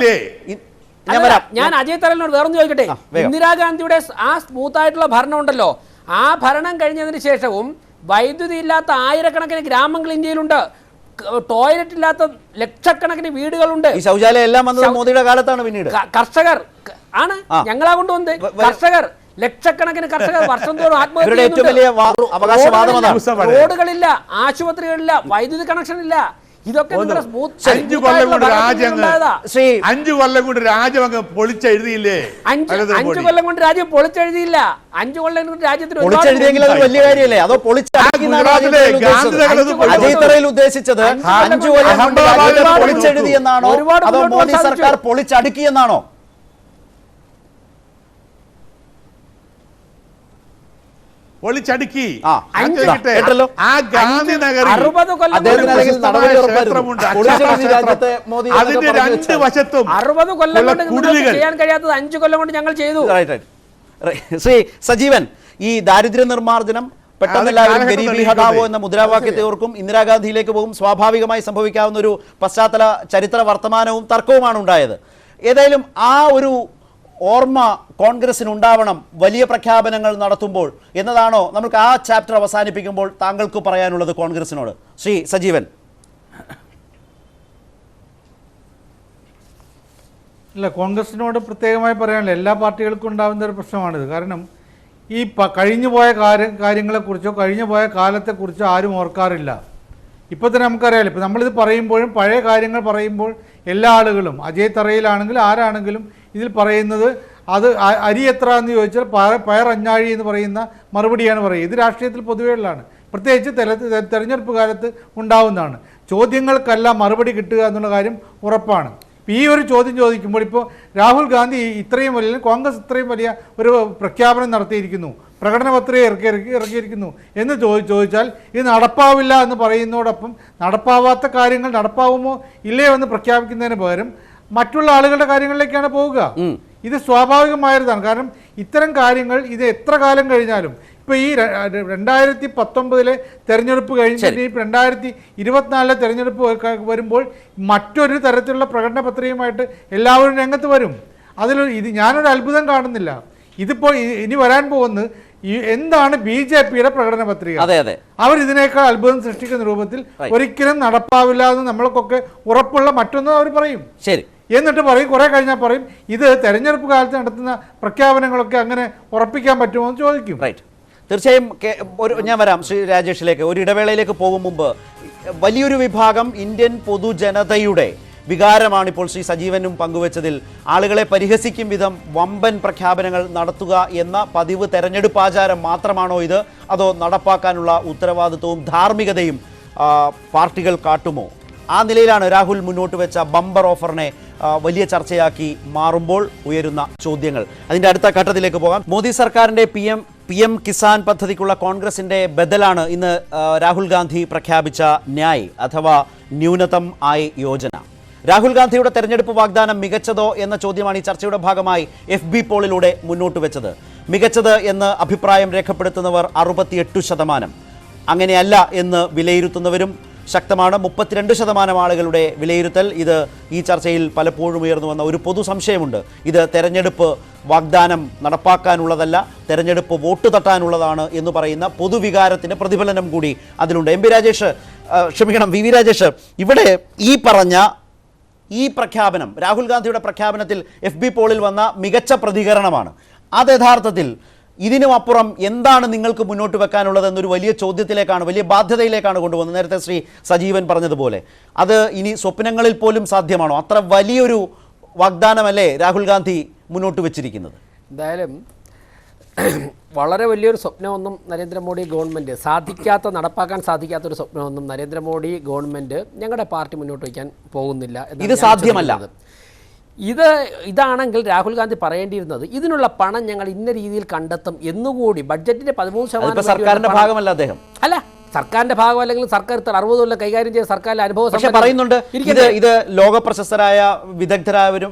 ഞാൻ അജയ് തറലിനോട് വേറൊന്ന് ചോദിക്കട്ടെ. ഇന്ദിരാഗാന്ധിയുടെ ആ സ്മൂത്ത് ആയിട്ടുള്ള ഭരണം ഉണ്ടല്ലോ, ആ ഭരണം കഴിഞ്ഞതിന് ശേഷവും വൈദ്യുതി ഇല്ലാത്ത ആയിരക്കണക്കിന് ഗ്രാമങ്ങൾ ഇന്ത്യയിലുണ്ട്. ടോയ്ലറ്റ് ഇല്ലാത്ത ലക്ഷക്കണക്കിന് വീടുകളുണ്ട്. ഈ ശൗചാലയം എല്ലാം വന്നത് മോദിയുടെ കാലത്താണ്. പിന്നീട് കർഷകർ ആണ് ഞങ്ങളാ കൊണ്ടുവന്നത്. കർഷകർ ലക്ഷക്കണക്കിന് കർഷകർ വർഷം തോറും ആത്മഹത്യ. റോഡുകളില്ല, ആശുപത്രികളില്ല, വൈദ്യുതി കണക്ഷൻ ഇല്ല. ഇതൊക്കെ 5 കൊല്ലം കൊണ്ട് രാജ്യം അങ്ങ് പൊളിച്ചെഴുതിയില്ലേ? 5 കൊല്ലം കൊണ്ട് രാജ്യം പൊളിച്ചെഴുതിയില്ല. 5 കൊല്ലം കൊണ്ട് രാജ്യത്തിന് വലിയ കാര്യമല്ലേ? അതോ അജയ് തറയിൽ ഉദ്ദേശിച്ചത് 5 കൊല്ലം കൊണ്ട് പൊളിച്ചെഴുതി എന്നാണോ, അതോ മോദി സർക്കാർ പൊളിച്ചടുക്കി എന്നാണോ? ഒളിച്ചടുക്കി. ആ, ഞാൻ അഞ്ച് ചോദിക്കട്ടെ, കേട്ടല്ലോ. ആ ഗാന്ധിനഗറിൽ 60 കൊല്ലം അദ്ദേഹത്തിന് അല്ലെങ്കിൽ നടപടി ഉറപ്പായിരുന്നു. ക്ഷേത്രമുണ്ട്, ഒളിച്ചു അക്ഷര ഈ രാജ്യത്തെ മോദി എന്നൊക്കെ അതിന്റെ പറഞ്ഞു രണ്ട് വെച്ചാൽ. വശത്തും 60 കൊല്ലം ഉള്ള കൊണ്ട് നിങ്ങൾക്ക് കുടിലുകൾ. ചെയ്യാൻ കഴിയാത്തത് 5 കൊല്ലം കൊണ്ട് ഞങ്ങൾ ചെയ്തു. ശ്രീ സജീവൻ, ഈ ദാരിദ്ര്യ നിർമ്മാർജ്ജനം പെട്ടെന്ന് എല്ലാവരും ഗരീബി ഹഠാവോ എന്ന മുദ്രാവാക്യത്തെ ഓർക്കും, ഇന്ദിരാഗാന്ധിയിലേക്ക് പോകും. സ്വാഭാവികമായി സംഭവിക്കാവുന്ന ഒരു പശ്ചാത്തല ചരിത്ര വർത്തമാനവും തർക്കവുമാണ് ഉണ്ടായത്. ഏതായാലും ആ ഒരു ഓർമ്മ കോൺഗ്രസിന് ഉണ്ടാവണം വലിയ പ്രഖ്യാപനങ്ങൾ നടത്തുമ്പോൾ എന്നതാണോ നമുക്ക് ആ ചാപ്റ്റർ അവസാനിപ്പിക്കുമ്പോൾ താങ്കൾക്ക് പറയാനുള്ളത് കോൺഗ്രസിനോട്? ശ്രീ സജീവൻ. അല്ല, കോൺഗ്രസിനോട് പ്രത്യേകമായി പറയാനില്ല. എല്ലാ പാർട്ടികൾക്കും ഉണ്ടാകുന്ന ഒരു പ്രശ്നമാണിത്. കാരണം ഈ കഴിഞ്ഞു പോയ കാര്യങ്ങളെക്കുറിച്ചോ കഴിഞ്ഞു പോയ കാലത്തെക്കുറിച്ചോ ആരും ഓർക്കാറില്ല. ഇപ്പോൾ തന്നെ നമുക്കറിയാമല്ലോ, ഇപ്പോൾ നമ്മളിത് പറയുമ്പോഴും പഴയ കാര്യങ്ങൾ പറയുമ്പോൾ എല്ലാ ആളുകളും അജയ് തറയിലാണെങ്കിലും ആരാണെങ്കിലും ഇതിൽ പറയുന്നത് അത് അരി എത്ര എന്ന് ചോദിച്ചാൽ പയർ അഞ്ഞാഴി എന്ന് പറയുന്ന മറുപടിയാണ് പറയുക. ഇത് രാഷ്ട്രീയത്തിൽ പൊതുവേ ഉള്ളതാണ്, പ്രത്യേകിച്ച് തെരഞ്ഞെടുപ്പ് കാലത്ത് ഉണ്ടാവുന്നതാണ്. ചോദ്യങ്ങൾക്കല്ല മറുപടി കിട്ടുക എന്നുള്ള കാര്യം ഉറപ്പാണ്. ഈ ഒരു ചോദ്യം ചോദിക്കുമ്പോൾ ഇപ്പോൾ രാഹുൽ ഗാന്ധി ഇത്രയും വലിയ, കോൺഗ്രസ് ഇത്രയും വലിയ ഒരു പ്രഖ്യാപനം നടത്തിയിരിക്കുന്നു, പ്രകടന പത്രിക ഇറക്കിയിരിക്കുന്നു എന്ന് ചോദിച്ചാൽ ഇത് നടപ്പാവില്ല എന്ന് പറയുന്നതോടൊപ്പം നടപ്പാവാത്ത കാര്യങ്ങൾ നടപ്പാവുമോ ഇല്ലയോ എന്ന് പ്രഖ്യാപിക്കുന്നതിന് പകരം മറ്റുള്ള ആളുകളുടെ കാര്യങ്ങളിലേക്കാണ് പോവുക. ഇത് സ്വാഭാവികമായതാണ്. കാരണം ഇത്തരം കാര്യങ്ങൾ ഇത് എത്ര കാലം കഴിഞ്ഞാലും ഇപ്പോൾ ഈ 2019 തെരഞ്ഞെടുപ്പ് കഴിഞ്ഞിട്ട് 2024 തെരഞ്ഞെടുപ്പ് വരുമ്പോൾ മറ്റൊരു തരത്തിലുള്ള പ്രകടന പത്രികയുമായിട്ട് എല്ലാവരും രംഗത്ത് വരും. ഇത് ഞാനൊരു അത്ഭുതം കാണുന്നില്ല. ഇതിപ്പോൾ ഇനി വരാൻ പോകുന്നത് എന്താണ് BJPയുടെ പ്രകടന പത്രിക. അവർ ഇതിനേക്കാൾ അത്ഭുതം സൃഷ്ടിക്കുന്ന രൂപത്തിൽ ഒരിക്കലും നടപ്പാവില്ല എന്ന് നമ്മൾക്കൊക്കെ ഉറപ്പുള്ള മറ്റൊന്നും അവർ പറയും. ശരി, എന്നിട്ട് പറയും, കുറെ കഴിഞ്ഞാൽ പറയും ഇത് തെരഞ്ഞെടുപ്പ് കാലത്ത് നടത്തുന്ന പ്രഖ്യാപനങ്ങളൊക്കെ അങ്ങനെ ഉറപ്പിക്കാൻ പറ്റുമോ എന്ന് ചോദിക്കും. തീർച്ചയായും ഞാൻ വരാം ശ്രീ രാജേഷിലേക്ക്. ഒരു ഇടവേളയിലേക്ക് പോകും മുമ്പ് വലിയൊരു വിഭാഗം ഇന്ത്യൻ പൊതുജനതയുടെ വികാരമാണ് ഇപ്പോൾ ശ്രീ സജീവനും പങ്കുവച്ചതിൽ. ആളുകളെ പരിഹസിക്കും വിധം വമ്പൻ പ്രഖ്യാപനങ്ങൾ നടത്തുക എന്ന പതിവ് തെരഞ്ഞെടുപ്പ് ആചാരം മാത്രമാണോ ഇത്, അതോ നടപ്പാക്കാനുള്ള ഉത്തരവാദിത്വവും ധാർമ്മികതയും പാർട്ടികൾ കാട്ടുമോ? ആ നിലയിലാണ് രാഹുൽ മുന്നോട്ട് വെച്ച ബമ്പർ ഓഫറിനെ വലിയ ചർച്ചയാക്കി മാറുമ്പോൾ ഉയരുന്ന ചോദ്യങ്ങൾ. അതിൻ്റെ അടുത്ത ഘട്ടത്തിലേക്ക് പോകാം. മോദി സർക്കാരിൻ്റെ PM കിസാൻ പദ്ധതിക്കുള്ള കോൺഗ്രസിൻ്റെ ബദലാണ് ഇന്ന് രാഹുൽ ഗാന്ധി പ്രഖ്യാപിച്ച ന്യായ് അഥവാ ന്യൂനതം ആയ് യോജന. രാഹുൽ ഗാന്ധിയുടെ തെരഞ്ഞെടുപ്പ് വാഗ്ദാനം മികച്ചതോ എന്ന ചോദ്യമാണ് ഈ ചർച്ചയുടെ ഭാഗമായി FB പോളിലൂടെ മുന്നോട്ട് വെച്ചത്. മികച്ചത് എന്ന് അഭിപ്രായം രേഖപ്പെടുത്തുന്നവർ 68%, അങ്ങനെയല്ല എന്ന് വിലയിരുത്തുന്നവരും ശക്തമാണ്. 32% ആളുകളുടെ വിലയിരുത്തൽ. ഇത് ഈ ചർച്ചയിൽ പലപ്പോഴും ഉയർന്നു വന്ന ഒരു പൊതു സംശയമുണ്ട്. ഇത് തെരഞ്ഞെടുപ്പ് വാഗ്ദാനം നടപ്പാക്കാനുള്ളതല്ല, തെരഞ്ഞെടുപ്പ് വോട്ട് തട്ടാനുള്ളതാണ് എന്ന് പറയുന്ന പൊതുവികാരത്തിൻ്റെ പ്രതിഫലനം കൂടി അതിലുണ്ട്. VV രാജേഷ്, ഇവിടെ ഈ പറഞ്ഞ ഈ പ്രഖ്യാപനം, രാഹുൽ ഗാന്ധിയുടെ പ്രഖ്യാപനത്തിൽ FB പോളിൽ വന്ന മികച്ച പ്രതികരണമാണ്. അത് യഥാർത്ഥത്തിൽ ഇതിനുമപ്പുറം എന്താണ് നിങ്ങൾക്ക് മുന്നോട്ട് വെക്കാനുള്ളത് എന്നൊരു വലിയ ചോദ്യത്തിലേക്കാണ്, വലിയ ബാധ്യതയിലേക്കാണ് കൊണ്ടുപോകുന്നത്. നേരത്തെ ശ്രീ സജീവൻ പറഞ്ഞതുപോലെ അത് ഇനി സ്വപ്നങ്ങളിൽ പോലും സാധ്യമാണോ? അത്ര വലിയൊരു വാഗ്ദാനമല്ലേ രാഹുൽ ഗാന്ധി മുന്നോട്ട് വെച്ചിരിക്കുന്നത്? എന്തായാലും വളരെ വലിയൊരു സ്വപ്നമൊന്നും നരേന്ദ്രമോദി ഗവൺമെൻറ് നടപ്പാക്കാൻ സാധിക്കാത്തൊരു സ്വപ്നമൊന്നും നരേന്ദ്രമോദി ഗവൺമെൻറ് ഞങ്ങളുടെ പാർട്ടി മുന്നോട്ട് വയ്ക്കാൻ പോകുന്നില്ല. ഇത് സാധ്യമല്ല. ഇതാണെങ്കിൽ രാഹുൽ ഗാന്ധി പറയേണ്ടിയിരുന്നത് ഇതിനുള്ള പണം ഞങ്ങൾ ഇന്ന രീതിയിൽ കണ്ടെത്തും എന്നുകൂടി. ബഡ്ജറ്റിന്റെ 13% സർക്കാരിന്റെ ഭാഗമല്ല അദ്ദേഹം. അല്ല, സർക്കാരിന്റെ ഭാഗം അല്ലെങ്കിൽ സർക്കാർ 60 കൊല്ലം കൈകാര്യം ചെയ്ത സർക്കാരിന്റെ അനുഭവം പറയുന്നുണ്ട്. ഇത് ലോക പ്രശസ്തരായ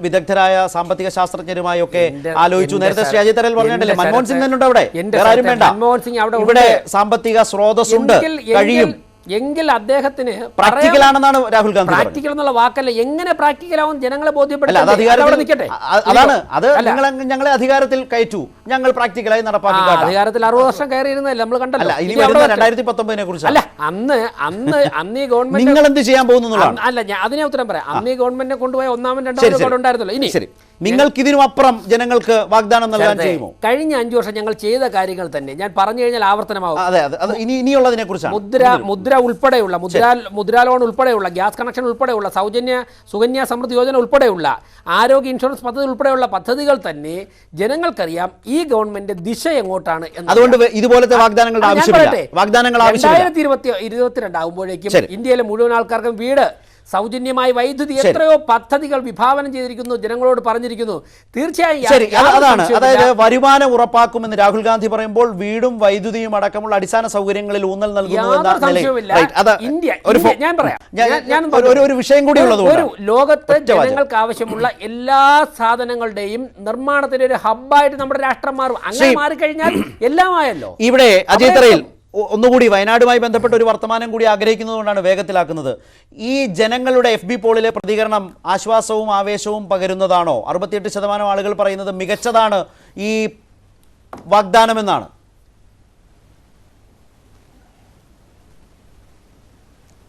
വിദഗ്ധരായ സാമ്പത്തിക ശാസ്ത്രജ്ഞരുമായി ഒക്കെ ആലോചിച്ചു. നേരത്തെ ശ്രീ അജയ് തറയിൽ പറഞ്ഞിട്ടില്ലേ, മൻമോഹൻ സിംഗ് തന്നെ ഉണ്ട് അവിടെ, ആരും വേണ്ട. മൻമോഹൻ സിംഗ് അവിടെ ഇവിടെ സാമ്പത്തിക സ്രോതസ്സുണ്ട്, കഴിയും എങ്കിൽ അദ്ദേഹത്തിന് പ്രാക്ടിക്കൽ ആണെന്നാണ് രാഹുൽ ഗാന്ധി. പ്രാക്ടിക്കൽ എന്നുള്ള വാക്കല്ല, എങ്ങനെ പ്രാക്ടിക്കലാവും ജനങ്ങളെ ബോധ്യപ്പെടുത്തി. അതാണ് അത് ഞങ്ങളെ അധികാരത്തിൽ കയറ്റു, ഞങ്ങൾ പ്രാക്ടിക്കലായി നടപ്പാക്കി. അധികാരത്തിൽ 60 വർഷം കയറിയിരുന്നല്ലേ നമ്മൾ കണ്ടല്ലോ. 2019 കുറിച്ച് അല്ല, അന്ന് ഈ ഗവൺമെന്റ് നിങ്ങൾ എന്ത് ചെയ്യാൻ പോകുന്നു? അല്ല, അതിനെ ഉത്തരം പറയാം. അന്ന് ഈ ഗവൺമെന്റിനെ കൊണ്ടുപോയ 1ാമൻ 2ാമൻ ഉണ്ടായിരുന്നല്ലോ. ഇനി ശരി, നിങ്ങൾക്ക് ഇതിനും അപ്പുറം ജനങ്ങൾക്ക് വാഗ്ദാനം നൽകാൻ ചെയ്യുമോ? കഴിഞ്ഞ 5 വർഷം ഞങ്ങൾ ചെയ്ത കാര്യങ്ങൾ തന്നെ ഞാൻ പറഞ്ഞു കഴിഞ്ഞാൽ ആവർത്തനമാവും. ഇനിയുള്ളതിനെ കുറിച്ച് മുദ്ര ഉൾപ്പെടെയുള്ള മുദ്രാ ലോൺ ഉൾപ്പെടെയുള്ള ഗ്യാസ് കണക്ഷൻ ഉൾപ്പെടെയുള്ള സൗജന്യ സുകന്യ സമൃദ്ധി യോജന ഉൾപ്പെടെയുള്ള ആരോഗ്യ ഇൻഷുറൻസ് പദ്ധതി ഉൾപ്പെടെയുള്ള പദ്ധതികൾ തന്നെ ജനങ്ങൾക്കറിയാം ഈ ഗവൺമെന്റ് ദിശ എങ്ങോട്ടാണ്. അതുകൊണ്ട് ഇതുപോലത്തെ വാഗ്ദാനങ്ങൾ 2022 ആകുമ്പോഴേക്കും ഇന്ത്യയിലെ മുഴുവൻ ആൾക്കാർക്കും വീട് സൗജന്യമായി വൈദ്യുതി, എത്രയോ പദ്ധതികൾ വിഭാവനം ചെയ്തിരിക്കുന്നു, ജനങ്ങളോട് പറഞ്ഞിരിക്കുന്നു. തീർച്ചയായും ശരി, അതാണ്. അതായത് വരുമാനം ഉറപ്പാക്കുമെന്ന് രാഹുൽ ഗാന്ധി പറയുമ്പോൾ വീടും വൈദ്യുതിയും അടക്കമുള്ള അടിസ്ഥാന സൗകര്യങ്ങളിൽ ഊന്നൽ നൽകുന്നു എന്ന ഞാൻ പറയാം, ഒരു വിഷയം കൂടി ഉള്ളത്. ഒരു ലോകത്ത് ജനങ്ങൾക്ക് ആവശ്യമുള്ള എല്ലാ സാധനങ്ങളുടെയും നിർമ്മാണത്തിന്റെ ഒരു ഹബ്ബായിട്ട് നമ്മുടെ രാഷ്ട്രം മാറും. അങ്ങനെ മാറിക്കഴിഞ്ഞാൽ എല്ലാമായല്ലോ. ഇവിടെ അജയ് തറയിൽ ഒന്നുകൂടി വയനാടുമായി ബന്ധപ്പെട്ട ഒരു വർത്തമാനം കൂടി ആഗ്രഹിക്കുന്നതുകൊണ്ടാണ് വേഗത്തിലാക്കുന്നത്. ഈ ജനങ്ങളുടെ FB പോളിലെ പ്രതികരണം ആശ്വാസവും ആവേശവും പകരുന്നതാണോ? 68% ആളുകൾ പറയുന്നത് മികച്ചതാണ് ഈ വാഗ്ദാനമെന്നാണ്.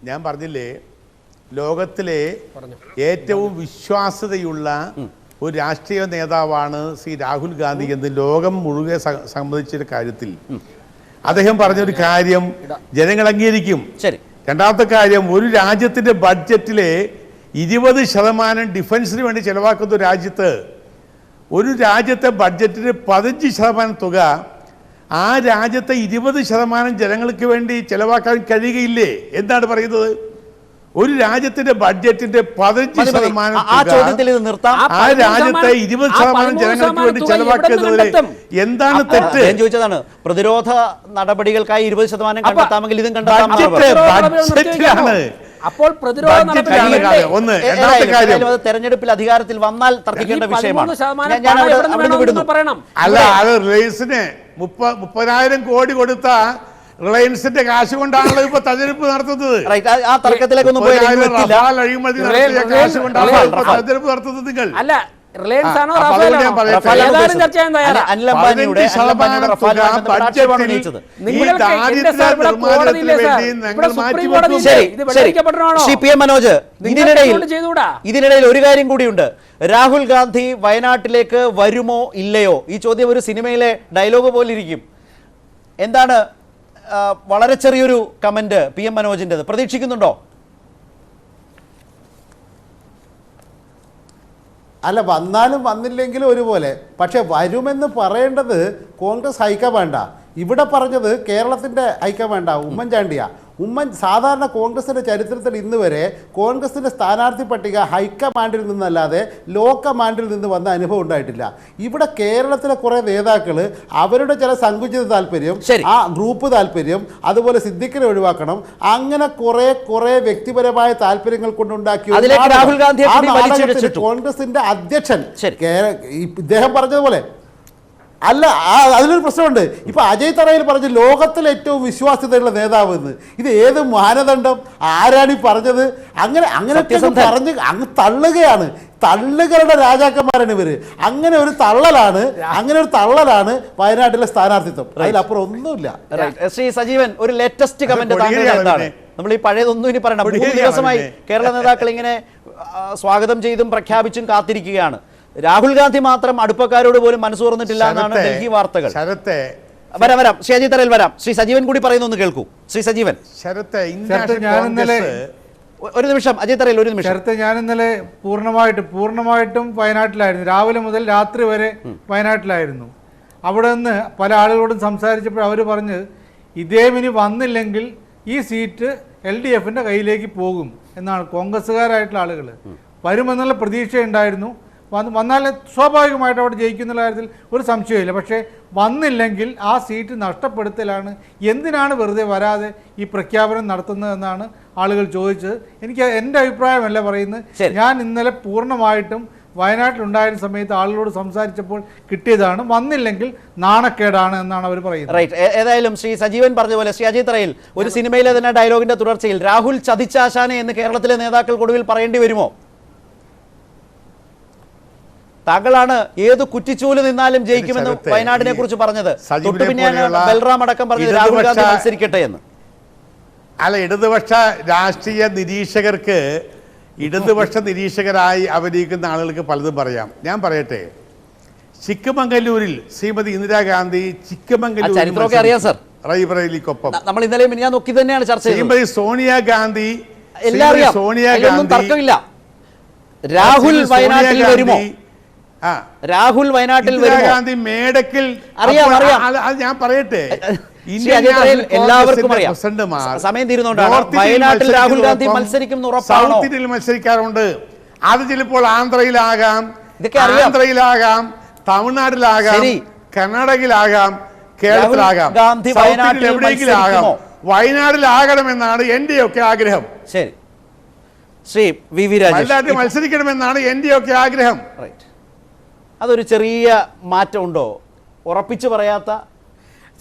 ഞാൻ പറഞ്ഞില്ലേ, ലോകത്തിലെ ഏറ്റവും വിശ്വാസ്യതയുള്ള ഒരു രാഷ്ട്രീയ നേതാവാണ് ശ്രീ രാഹുൽ ഗാന്ധി എന്ന് ലോകം മുഴുവൻ സംബന്ധിച്ചൊരു കാര്യത്തിൽ അദ്ദേഹം പറഞ്ഞൊരു കാര്യം ജനങ്ങൾ അംഗീകരിക്കും. ശരി. രണ്ടാമത്തെ കാര്യം, ഒരു രാജ്യത്തിന്റെ ബഡ്ജറ്റിലെ 20% ഡിഫൻസിന് വേണ്ടി ചെലവാക്കുന്ന രാജ്യത്ത് ഒരു രാജ്യത്തെ ബഡ്ജറ്റിന് 15% തുക ആ രാജ്യത്തെ 20% ജനങ്ങൾക്ക് വേണ്ടി ചെലവാക്കാൻ കഴിയുകയില്ലേ? എന്താണ് പറയുന്നത്? ഒരു രാജ്യത്തിന്റെ ബഡ്ജറ്റിന്റെ 15% ആ ചോദ്യത്തിൽ ഇത് നിർത്താം. ആ രാജ്യത്തെ 20% ജനങ്ങൾക്ക് വേണ്ടി ചെലവാക്കുന്നതിൽ എന്താണ് തെറ്റ്? ഞാൻ ചോദിച്ചതാണ്, പ്രതിരോധ നടപടികൾക്കായി 20% കണ്ടെത്താമെങ്കിൽ ഇതും കണ്ടെത്താം. അപ്പോൾ തെരഞ്ഞെടുപ്പിൽ അധികാരത്തിൽ വന്നാൽ തർക്കിക്കേണ്ട വിഷയമാണ്. അല്ല, അത് റിലയൻസിന് 30,000 കോടി കൊടുത്ത റിലയൻസിന്റെ കാശ് കൊണ്ടാണല്ലോ ഇപ്പൊ തെരഞ്ഞെടുപ്പ് നടത്തുന്നത്. ആ തർക്കത്തിലേക്കൊന്നും കാശ് കൊണ്ടാണ് തെരഞ്ഞെടുപ്പ് നടത്തുന്നത്. നിങ്ങൾ അല്ല, റിലയൻസ് ആണോ മനോജ്, ഇതിനിടയിൽ ഒരു കാര്യം കൂടിയുണ്ട്. രാഹുൽ ഗാന്ധി വയനാട്ടിലേക്ക് വരുമോ ഇല്ലയോ? ഈ ചോദ്യം ഒരു സിനിമയിലെ ഡയലോഗ് പോലെ ഇരിക്കും. എന്താണ് വളരെ ചെറിയൊരു കമന്റ് PM മനോജിൻ്റെത്, പ്രതീക്ഷിക്കുന്നുണ്ടോ? അല്ല, വന്നാലും വന്നില്ലെങ്കിലും ഒരുപോലെ. പക്ഷെ വരുമെന്ന് പറയേണ്ടത് കോൺഗ്രസ് ഹൈക്കമാൻഡ. ഇവിടെ പറഞ്ഞത് കേരളത്തിൻ്റെ ഹൈക്കമാൻഡ, ഉമ്മൻചാണ്ടിയാ. സാധാരണ കോൺഗ്രസിൻ്റെ ചരിത്രത്തിൽ ഇന്ന് വരെ കോൺഗ്രസിൻ്റെ സ്ഥാനാർത്ഥി പട്ടിക ഹൈക്കമാൻഡിൽ നിന്നല്ലാതെ ലോ കമാൻഡിൽ നിന്ന് വന്ന അനുഭവം ഉണ്ടായിട്ടില്ല. ഇവിടെ കേരളത്തിലെ കുറേ നേതാക്കൾ അവരുടെ ചില സങ്കുചിത താല്പര്യം, ആ ഗ്രൂപ്പ് താല്പര്യം, അതുപോലെ സിദ്ദിഖിനെ ഒഴിവാക്കണം, അങ്ങനെ കുറേ വ്യക്തിപരമായ താല്പര്യങ്ങൾ കൊണ്ടുണ്ടാക്കിയ കോൺഗ്രസിന്റെ അധ്യക്ഷൻ ഇദ്ദേഹം പറഞ്ഞതുപോലെ അല്ല. അതിലൊരു പ്രശ്നമുണ്ട്. ഇപ്പൊ അജയ് തറയിൽ പറഞ്ഞ് ലോകത്തിലെ ഏറ്റവും വിശ്വാസ്യതയുള്ള നേതാവ് എന്ന്. ഇത് ഏത് മാനദണ്ഡം? ആരാണ് ഈ പറഞ്ഞത്? അങ്ങനെ പറഞ്ഞ് അങ്ങ് തള്ളുകയാണ്. തള്ളുകളുടെ രാജാക്കന്മാരാണ് ഇവര്. അങ്ങനെ ഒരു തള്ളലാണ് വയനാട്ടിലെ സ്ഥാനാർത്ഥിത്വം. അതിലപ്പുറം ഒന്നുമില്ല. ശ്രീ സജീവൻ, ഒരു ലേറ്റസ്റ്റ് കമന്റ് എന്താണ്? നമ്മൾ ഈ പഴയതൊന്നും ഇനി പറയണം. 3 ദിവസമായി കേരള നേതാക്കൾ ഇങ്ങനെ സ്വാഗതം ചെയ്തും പ്രഖ്യാപിച്ചും കാത്തിരിക്കുകയാണ്. രാഹുൽ ഗാന്ധി മാത്രം അടുപ്പക്കാരോട് പോലും മനസ്സ് തുറന്നിട്ടില്ല എന്നാണ് ഡൽഹി വാർത്തകൾ. വരാം ശ്രീ അജയ് തറയിൽ വരാം. ശ്രീ സജീവൻ കൂടി പറയുന്നു, ഒന്ന് കേൾക്കൂ. ശ്രീ സജീവൻ, ഒരു നിമിഷം. അജയ് തറയിൽ ഒരു നിമിഷം. ഞാൻ ഇന്നലെ പൂർണ്ണമായിട്ടും വയനാട്ടിലായിരുന്നു. രാവിലെ മുതൽ രാത്രി വരെ വയനാട്ടിലായിരുന്നു. അവിടെ നിന്ന് പല ആളുകളോടും സംസാരിച്ചപ്പോൾ അവർ പറഞ്ഞത് ഇദ്ദേഹം ഇനി വന്നില്ലെങ്കിൽ ഈ സീറ്റ് LDFന്റെ കയ്യിലേക്ക് പോകും എന്നാണ്. കോൺഗ്രസ്സുകാരായിട്ടുള്ള ആളുകൾ വരുമെന്നുള്ള പ്രതീക്ഷയുണ്ടായിരുന്നു. വന്നാൽ സ്വാഭാവികമായിട്ട് അവിടെ ജയിക്കുന്നുള്ള കാര്യത്തിൽ ഒരു സംശയമില്ല. പക്ഷേ വന്നില്ലെങ്കിൽ ആ സീറ്റ് നഷ്ടപ്പെടുത്തലാണ്. എന്തിനാണ് വെറുതെ വരാതെ ഈ പ്രഖ്യാപനം നടത്തുന്നതെന്നാണ് ആളുകൾ ചോദിച്ചത്. എനിക്ക് എൻ്റെ അഭിപ്രായമല്ല പറയുന്നത്. ഞാൻ ഇന്നലെ പൂർണ്ണമായിട്ടും വയനാട്ടിലുണ്ടായിരുന്ന സമയത്ത് ആളുകളോട് സംസാരിച്ചപ്പോൾ കിട്ടിയതാണ്. വന്നില്ലെങ്കിൽ നാണക്കേടാണ് എന്നാണ് അവർ പറയുന്നത്. റൈറ്റ്. ഏതായാലും ശ്രീ സജീവൻ പറഞ്ഞ പോലെ ശ്രീ അജയ് തറയിൽ ഒരു സിനിമയിലെ തന്നെ ഡയലോഗിന്റെ തുടർച്ചയിൽ രാഹുൽ ചതിച്ചാശാനെ എന്ന് കേരളത്തിലെ നേതാക്കൾക്ക് ഒടുവിൽ പറയേണ്ടി വരുമോ? താങ്കളാണ് ഏത് കുറ്റിച്ചൂല് നിന്നാലും ജയിക്കുമെന്ന് വയനാടിനെ കുറിച്ച് പറഞ്ഞത്. തൊട്ടു പിന്നെയാണ് ബൽറാം അടക്കം പറഞ്ഞത് രാഹുൽ ഗാന്ധി മത്സരിക്കട്ടെ എന്ന്. അല്ല, ഇടതുപക്ഷ രാഷ്ട്രീയ നിരീക്ഷകർക്ക്, ഇടതുപക്ഷ നിരീക്ഷകരായി അഭിനയിക്കുന്ന ആളുകൾക്ക് പലതും പറയാം. ഞാൻ പറയട്ടെ, ചിക്കമംഗലൂരിൽ ശ്രീമതി ഇന്ദിരാഗാന്ധി ചരിത്രമൊക്കെ അറിയാം സർ. റൈബറേലിക്കൊപ്പം നമ്മൾ ഇന്നലെ ഞാൻ നോക്കി തന്നെയാണ് ചർച്ച ചെയ്തത്. ശ്രീമതി സോണിയാഗാന്ധി തർക്കമില്ല. രാഹുൽ വയനാട്ടിൽ വരുമോ? രാഹുൽ വയനാട്ടിൽ ഗാന്ധി മേടക്കിൽ അറിയാം. ഞാൻ പറയട്ടെ, ഇന്ത്യൻ അജയ് തറയിൽ നാഷണൽ എല്ലാവർക്കും കോൺഗ്രസിന്റെ അറിയാം. പ്രസിഡന്റുമാർ സമയം തീരുന്നതുകൊണ്ടാണ് നോർത്ത് ഇന്ത്യയിൽ വയനാട്ടിൽ രാഹുൽ ഗാന്ധി മത്സരിക്കുന്നതോടൊപ്പം മത്സരിക്കും ഉറപ്പാണോ? സൗത്ത് ഇന്ത്യയിൽ മത്സരിക്കാറുണ്ട്. അത് ചിലപ്പോൾ ആന്ധ്രയിലാകാം, ഇതൊക്കെ അറിയാം. ആന്ധ്രയിലാകാം, തമിഴ്നാട്ടിലാകാം, ശരി. കർണാടകയിലാകാം, കേരളത്തിലാകാം, രാഹുൽ ഗാന്ധി സൗത്ത് വയനാട്ടിൽ ഇന്ത്യയിൽ എവിടെയെങ്കിലും ആകാം. മത്സരിക്കുമോ? വയനാട്ടിലാകണമെന്നാണ് എന്റെയൊക്കെ ആഗ്രഹം. ശരി, ശ്രീ വി വി രാജേഷ്, വയനാട്ടിൽ മത്സരിക്കണമെന്നാണ് എന്റെയൊക്കെ ആഗ്രഹം. റൈറ്റ്. അതൊരു ചെറിയ മാറ്റമുണ്ടോ? ഉറപ്പിച്ചു പറയാത്ത?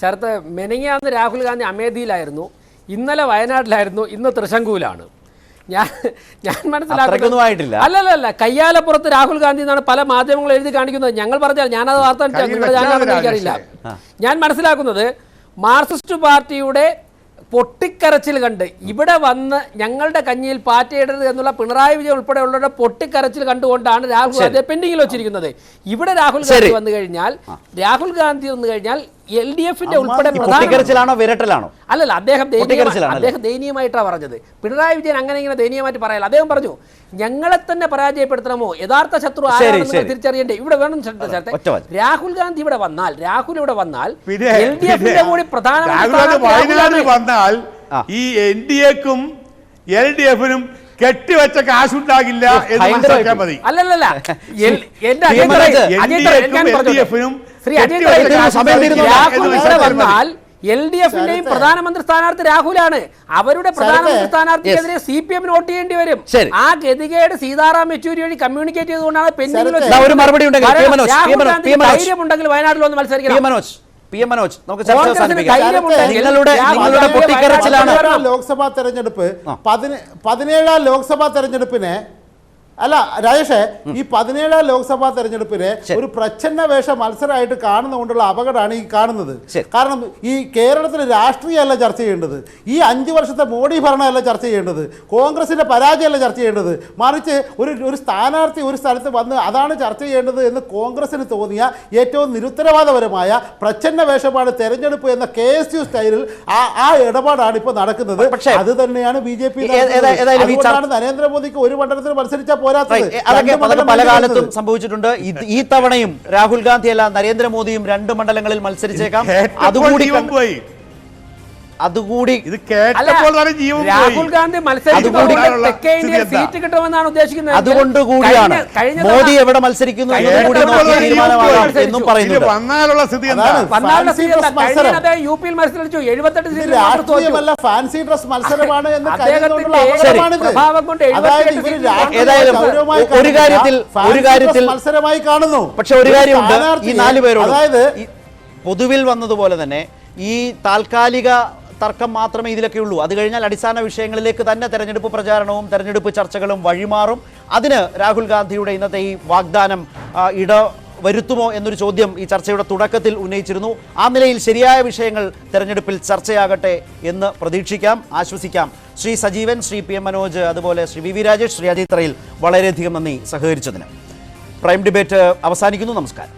ശരത്ത്, മെനങ്ങാന്ന് രാഹുൽ ഗാന്ധി അമേഠിയിലായിരുന്നു, ഇന്നലെ വയനാട്ടിലായിരുന്നു, ഇന്ന് തൃശങ്കൂലാണ്. ഞാൻ അത്രയ്ക്കൊന്നും ആയിട്ടില്ല. അല്ലല്ല, കയ്യാലപ്പുറത്ത് രാഹുൽ ഗാന്ധി എന്നാണ് പല മാധ്യമങ്ങളും എഴുതി കാണിക്കുന്നത്. ഞങ്ങൾ പറഞ്ഞാൽ ഞാനത് വാർത്ത എനിക്കറിയില്ല. ഞാൻ മനസ്സിലാക്കുന്നത് മാർക്സിസ്റ്റ് പാർട്ടിയുടെ പൊട്ടിക്കരച്ചിൽ കണ്ട് ഇവിടെ വന്ന് ഞങ്ങളുടെ കഞ്ഞിയിൽ പാറ്റയിടരുത് എന്നുള്ള പിണറായി വിജയൻ ഉൾപ്പെടെയുള്ളവരുടെ പൊട്ടിക്കരച്ചിൽ കണ്ടുകൊണ്ടാണ് രാഹുൽ ഗാന്ധിയെ പെൻഡിങ്ങിൽ വെച്ചിരിക്കുന്നത്. ഇവിടെ രാഹുൽ ഗാന്ധി വന്നു കഴിഞ്ഞാൽ LDF ഉൾപ്പെടെ പൊട്ടിക്കരച്ചിലാണോ വിരട്ടലാണോ? അല്ലല്ല, അദ്ദേഹം ദയനീയമായിട്ടാണ് പറഞ്ഞത്. പിണറായി വിജയൻ അങ്ങനെ ഇങ്ങനെ ദയനീയമായിട്ട് പറയല. അദ്ദേഹം പറഞ്ഞു ഞങ്ങളെ തന്നെ പരാജയപ്പെടുത്തണമോ, യഥാർത്ഥ ശത്രു ആരാണെന്ന് തിരിച്ചറിയണ്ടേ. ഇവിടെ വേണം രാഹുൽ ഗാന്ധി ഇവിടെ വന്നാൽ LDF കൂടി വയനാട്ടിൽ വന്നാൽ ഈ NDA-ക്കും LDF-നും കെട്ടിവെച്ച കാശുണ്ടാകില്ല എന്ന് മനസ്സിലാക്കാൻ മതി. അല്ലല്ല, LDF-ന്റെയും പ്രധാനമന്ത്രി സ്ഥാനാർത്ഥി രാഹുലാണ്. അവരുടെ പ്രധാനമന്ത്രി സ്ഥാനാർത്ഥിക്കെതിരെ CPM വോട്ട് ചെയ്യേണ്ടി വരും. ആ ഗതികേട് സീതാറാം യെച്ചൂരി വഴി കമ്മ്യൂണിക്കേറ്റ് ചെയ്തുകൊണ്ടാണ് പെൻഡിംഗിൽ ധൈര്യമുണ്ടെങ്കിൽ വയനാട്ടിൽ വന്ന് മത്സരിക്കണം. ലോക്സഭാ തെരഞ്ഞെടുപ്പ് 17 ലോക്സഭാ തെരഞ്ഞെടുപ്പിനെ അല്ല രാജേഷേ, ഈ 17 ലോക്സഭാ തെരഞ്ഞെടുപ്പിനെ ഒരു പ്രച്ഛന്ന വേഷ മത്സരമായിട്ട് കാണുന്നതുകൊണ്ടുള്ള അപകടമാണ് ഈ കാണുന്നത്. കാരണം ഈ കേരളത്തിൽ രാഷ്ട്രീയമല്ല ചർച്ച ചെയ്യേണ്ടത്, ഈ 5 വർഷത്തെ മോഡി ഭരണമല്ല ചർച്ച ചെയ്യേണ്ടത്, കോൺഗ്രസിന്റെ പരാജയമല്ല ചർച്ച ചെയ്യേണ്ടത്, മറിച്ച് ഒരു സ്ഥാനാർത്ഥി ഒരു സ്ഥലത്ത് വന്ന് അതാണ് ചർച്ച ചെയ്യേണ്ടത് എന്ന് കോൺഗ്രസിന് തോന്നിയ ഏറ്റവും നിരുത്തരവാദപരമായ പ്രച്ഛന്ന വേഷമാണ് തെരഞ്ഞെടുപ്പ് എന്ന KSU സ്റ്റൈലിൽ ആ ഇടപാടാണ് ഇപ്പോൾ നടക്കുന്നത്. അത് തന്നെയാണ് BJP. നരേന്ദ്രമോദിക്ക് ഒരു മണ്ഡലത്തിൽ മത്സരിച്ചാൽ അതൊക്കെ പല കാലത്തും സംഭവിച്ചിട്ടുണ്ട്. ഈ തവണയും രാഹുൽ ഗാന്ധി അല്ല നരേന്ദ്രമോദിയും 2 മണ്ഡലങ്ങളിൽ മത്സരിച്ചേക്കാം. അതുകൂടി രാഹുൽ ഗാന്ധി സീറ്റ് കിട്ടുമെന്നാണ് ഉദ്ദേശിക്കുന്നത്. അതുകൊണ്ടുകൂടിയാണ് മോദി എവിടെ മത്സരിക്കുന്നു എന്നുകൂടി നോക്കി തീരുമാനമാകാം എന്നും പറയുന്നുണ്ട്. UP മത്സരിച്ചു 78 ഫാൻസി ഡ്രസ് മത്സരമാണ് എന്ന് ഏതായാലും ഒരു കാര്യത്തിൽ മത്സരമായി കാണുന്നു. പക്ഷെ ഒരു കാര്യമുണ്ട്, ഈ 4 പേരോട് പൊതുവിൽ വന്നതുപോലെ തന്നെ ഈ താൽക്കാലിക തർക്കം മാത്രമേ ഇതിലൊക്കെ ഉള്ളൂ. അത് കഴിഞ്ഞാൽ അടിസ്ഥാന വിഷയങ്ങളിലേക്ക് തന്നെ തെരഞ്ഞെടുപ്പ് പ്രചാരണവും തെരഞ്ഞെടുപ്പ് ചർച്ചകളും വഴിമാറും. അതിന് രാഹുൽ ഗാന്ധിയുടെ ഇന്നത്തെ ഈ വാഗ്ദാനം വരുത്തുമോ എന്നൊരു ചോദ്യം ഈ ചർച്ചയുടെ തുടക്കത്തിൽ ഉന്നയിച്ചിരുന്നു. ആ നിലയിൽ ശരിയായ വിഷയങ്ങൾ തെരഞ്ഞെടുപ്പിൽ ചർച്ചയാകട്ടെ എന്ന് പ്രതീക്ഷിക്കാം, ആശ്വസിക്കാം. ശ്രീ സജീവൻ, ശ്രീ PM മനോജ്, അതുപോലെ ശ്രീ വി രാജേഷ്, ശ്രീ അജയ് തറയിൽ വളരെയധികം നന്ദി സഹകരിച്ചതിന്. പ്രൈം ഡിബേറ്റ് അവസാനിക്കുന്നു. നമസ്കാരം.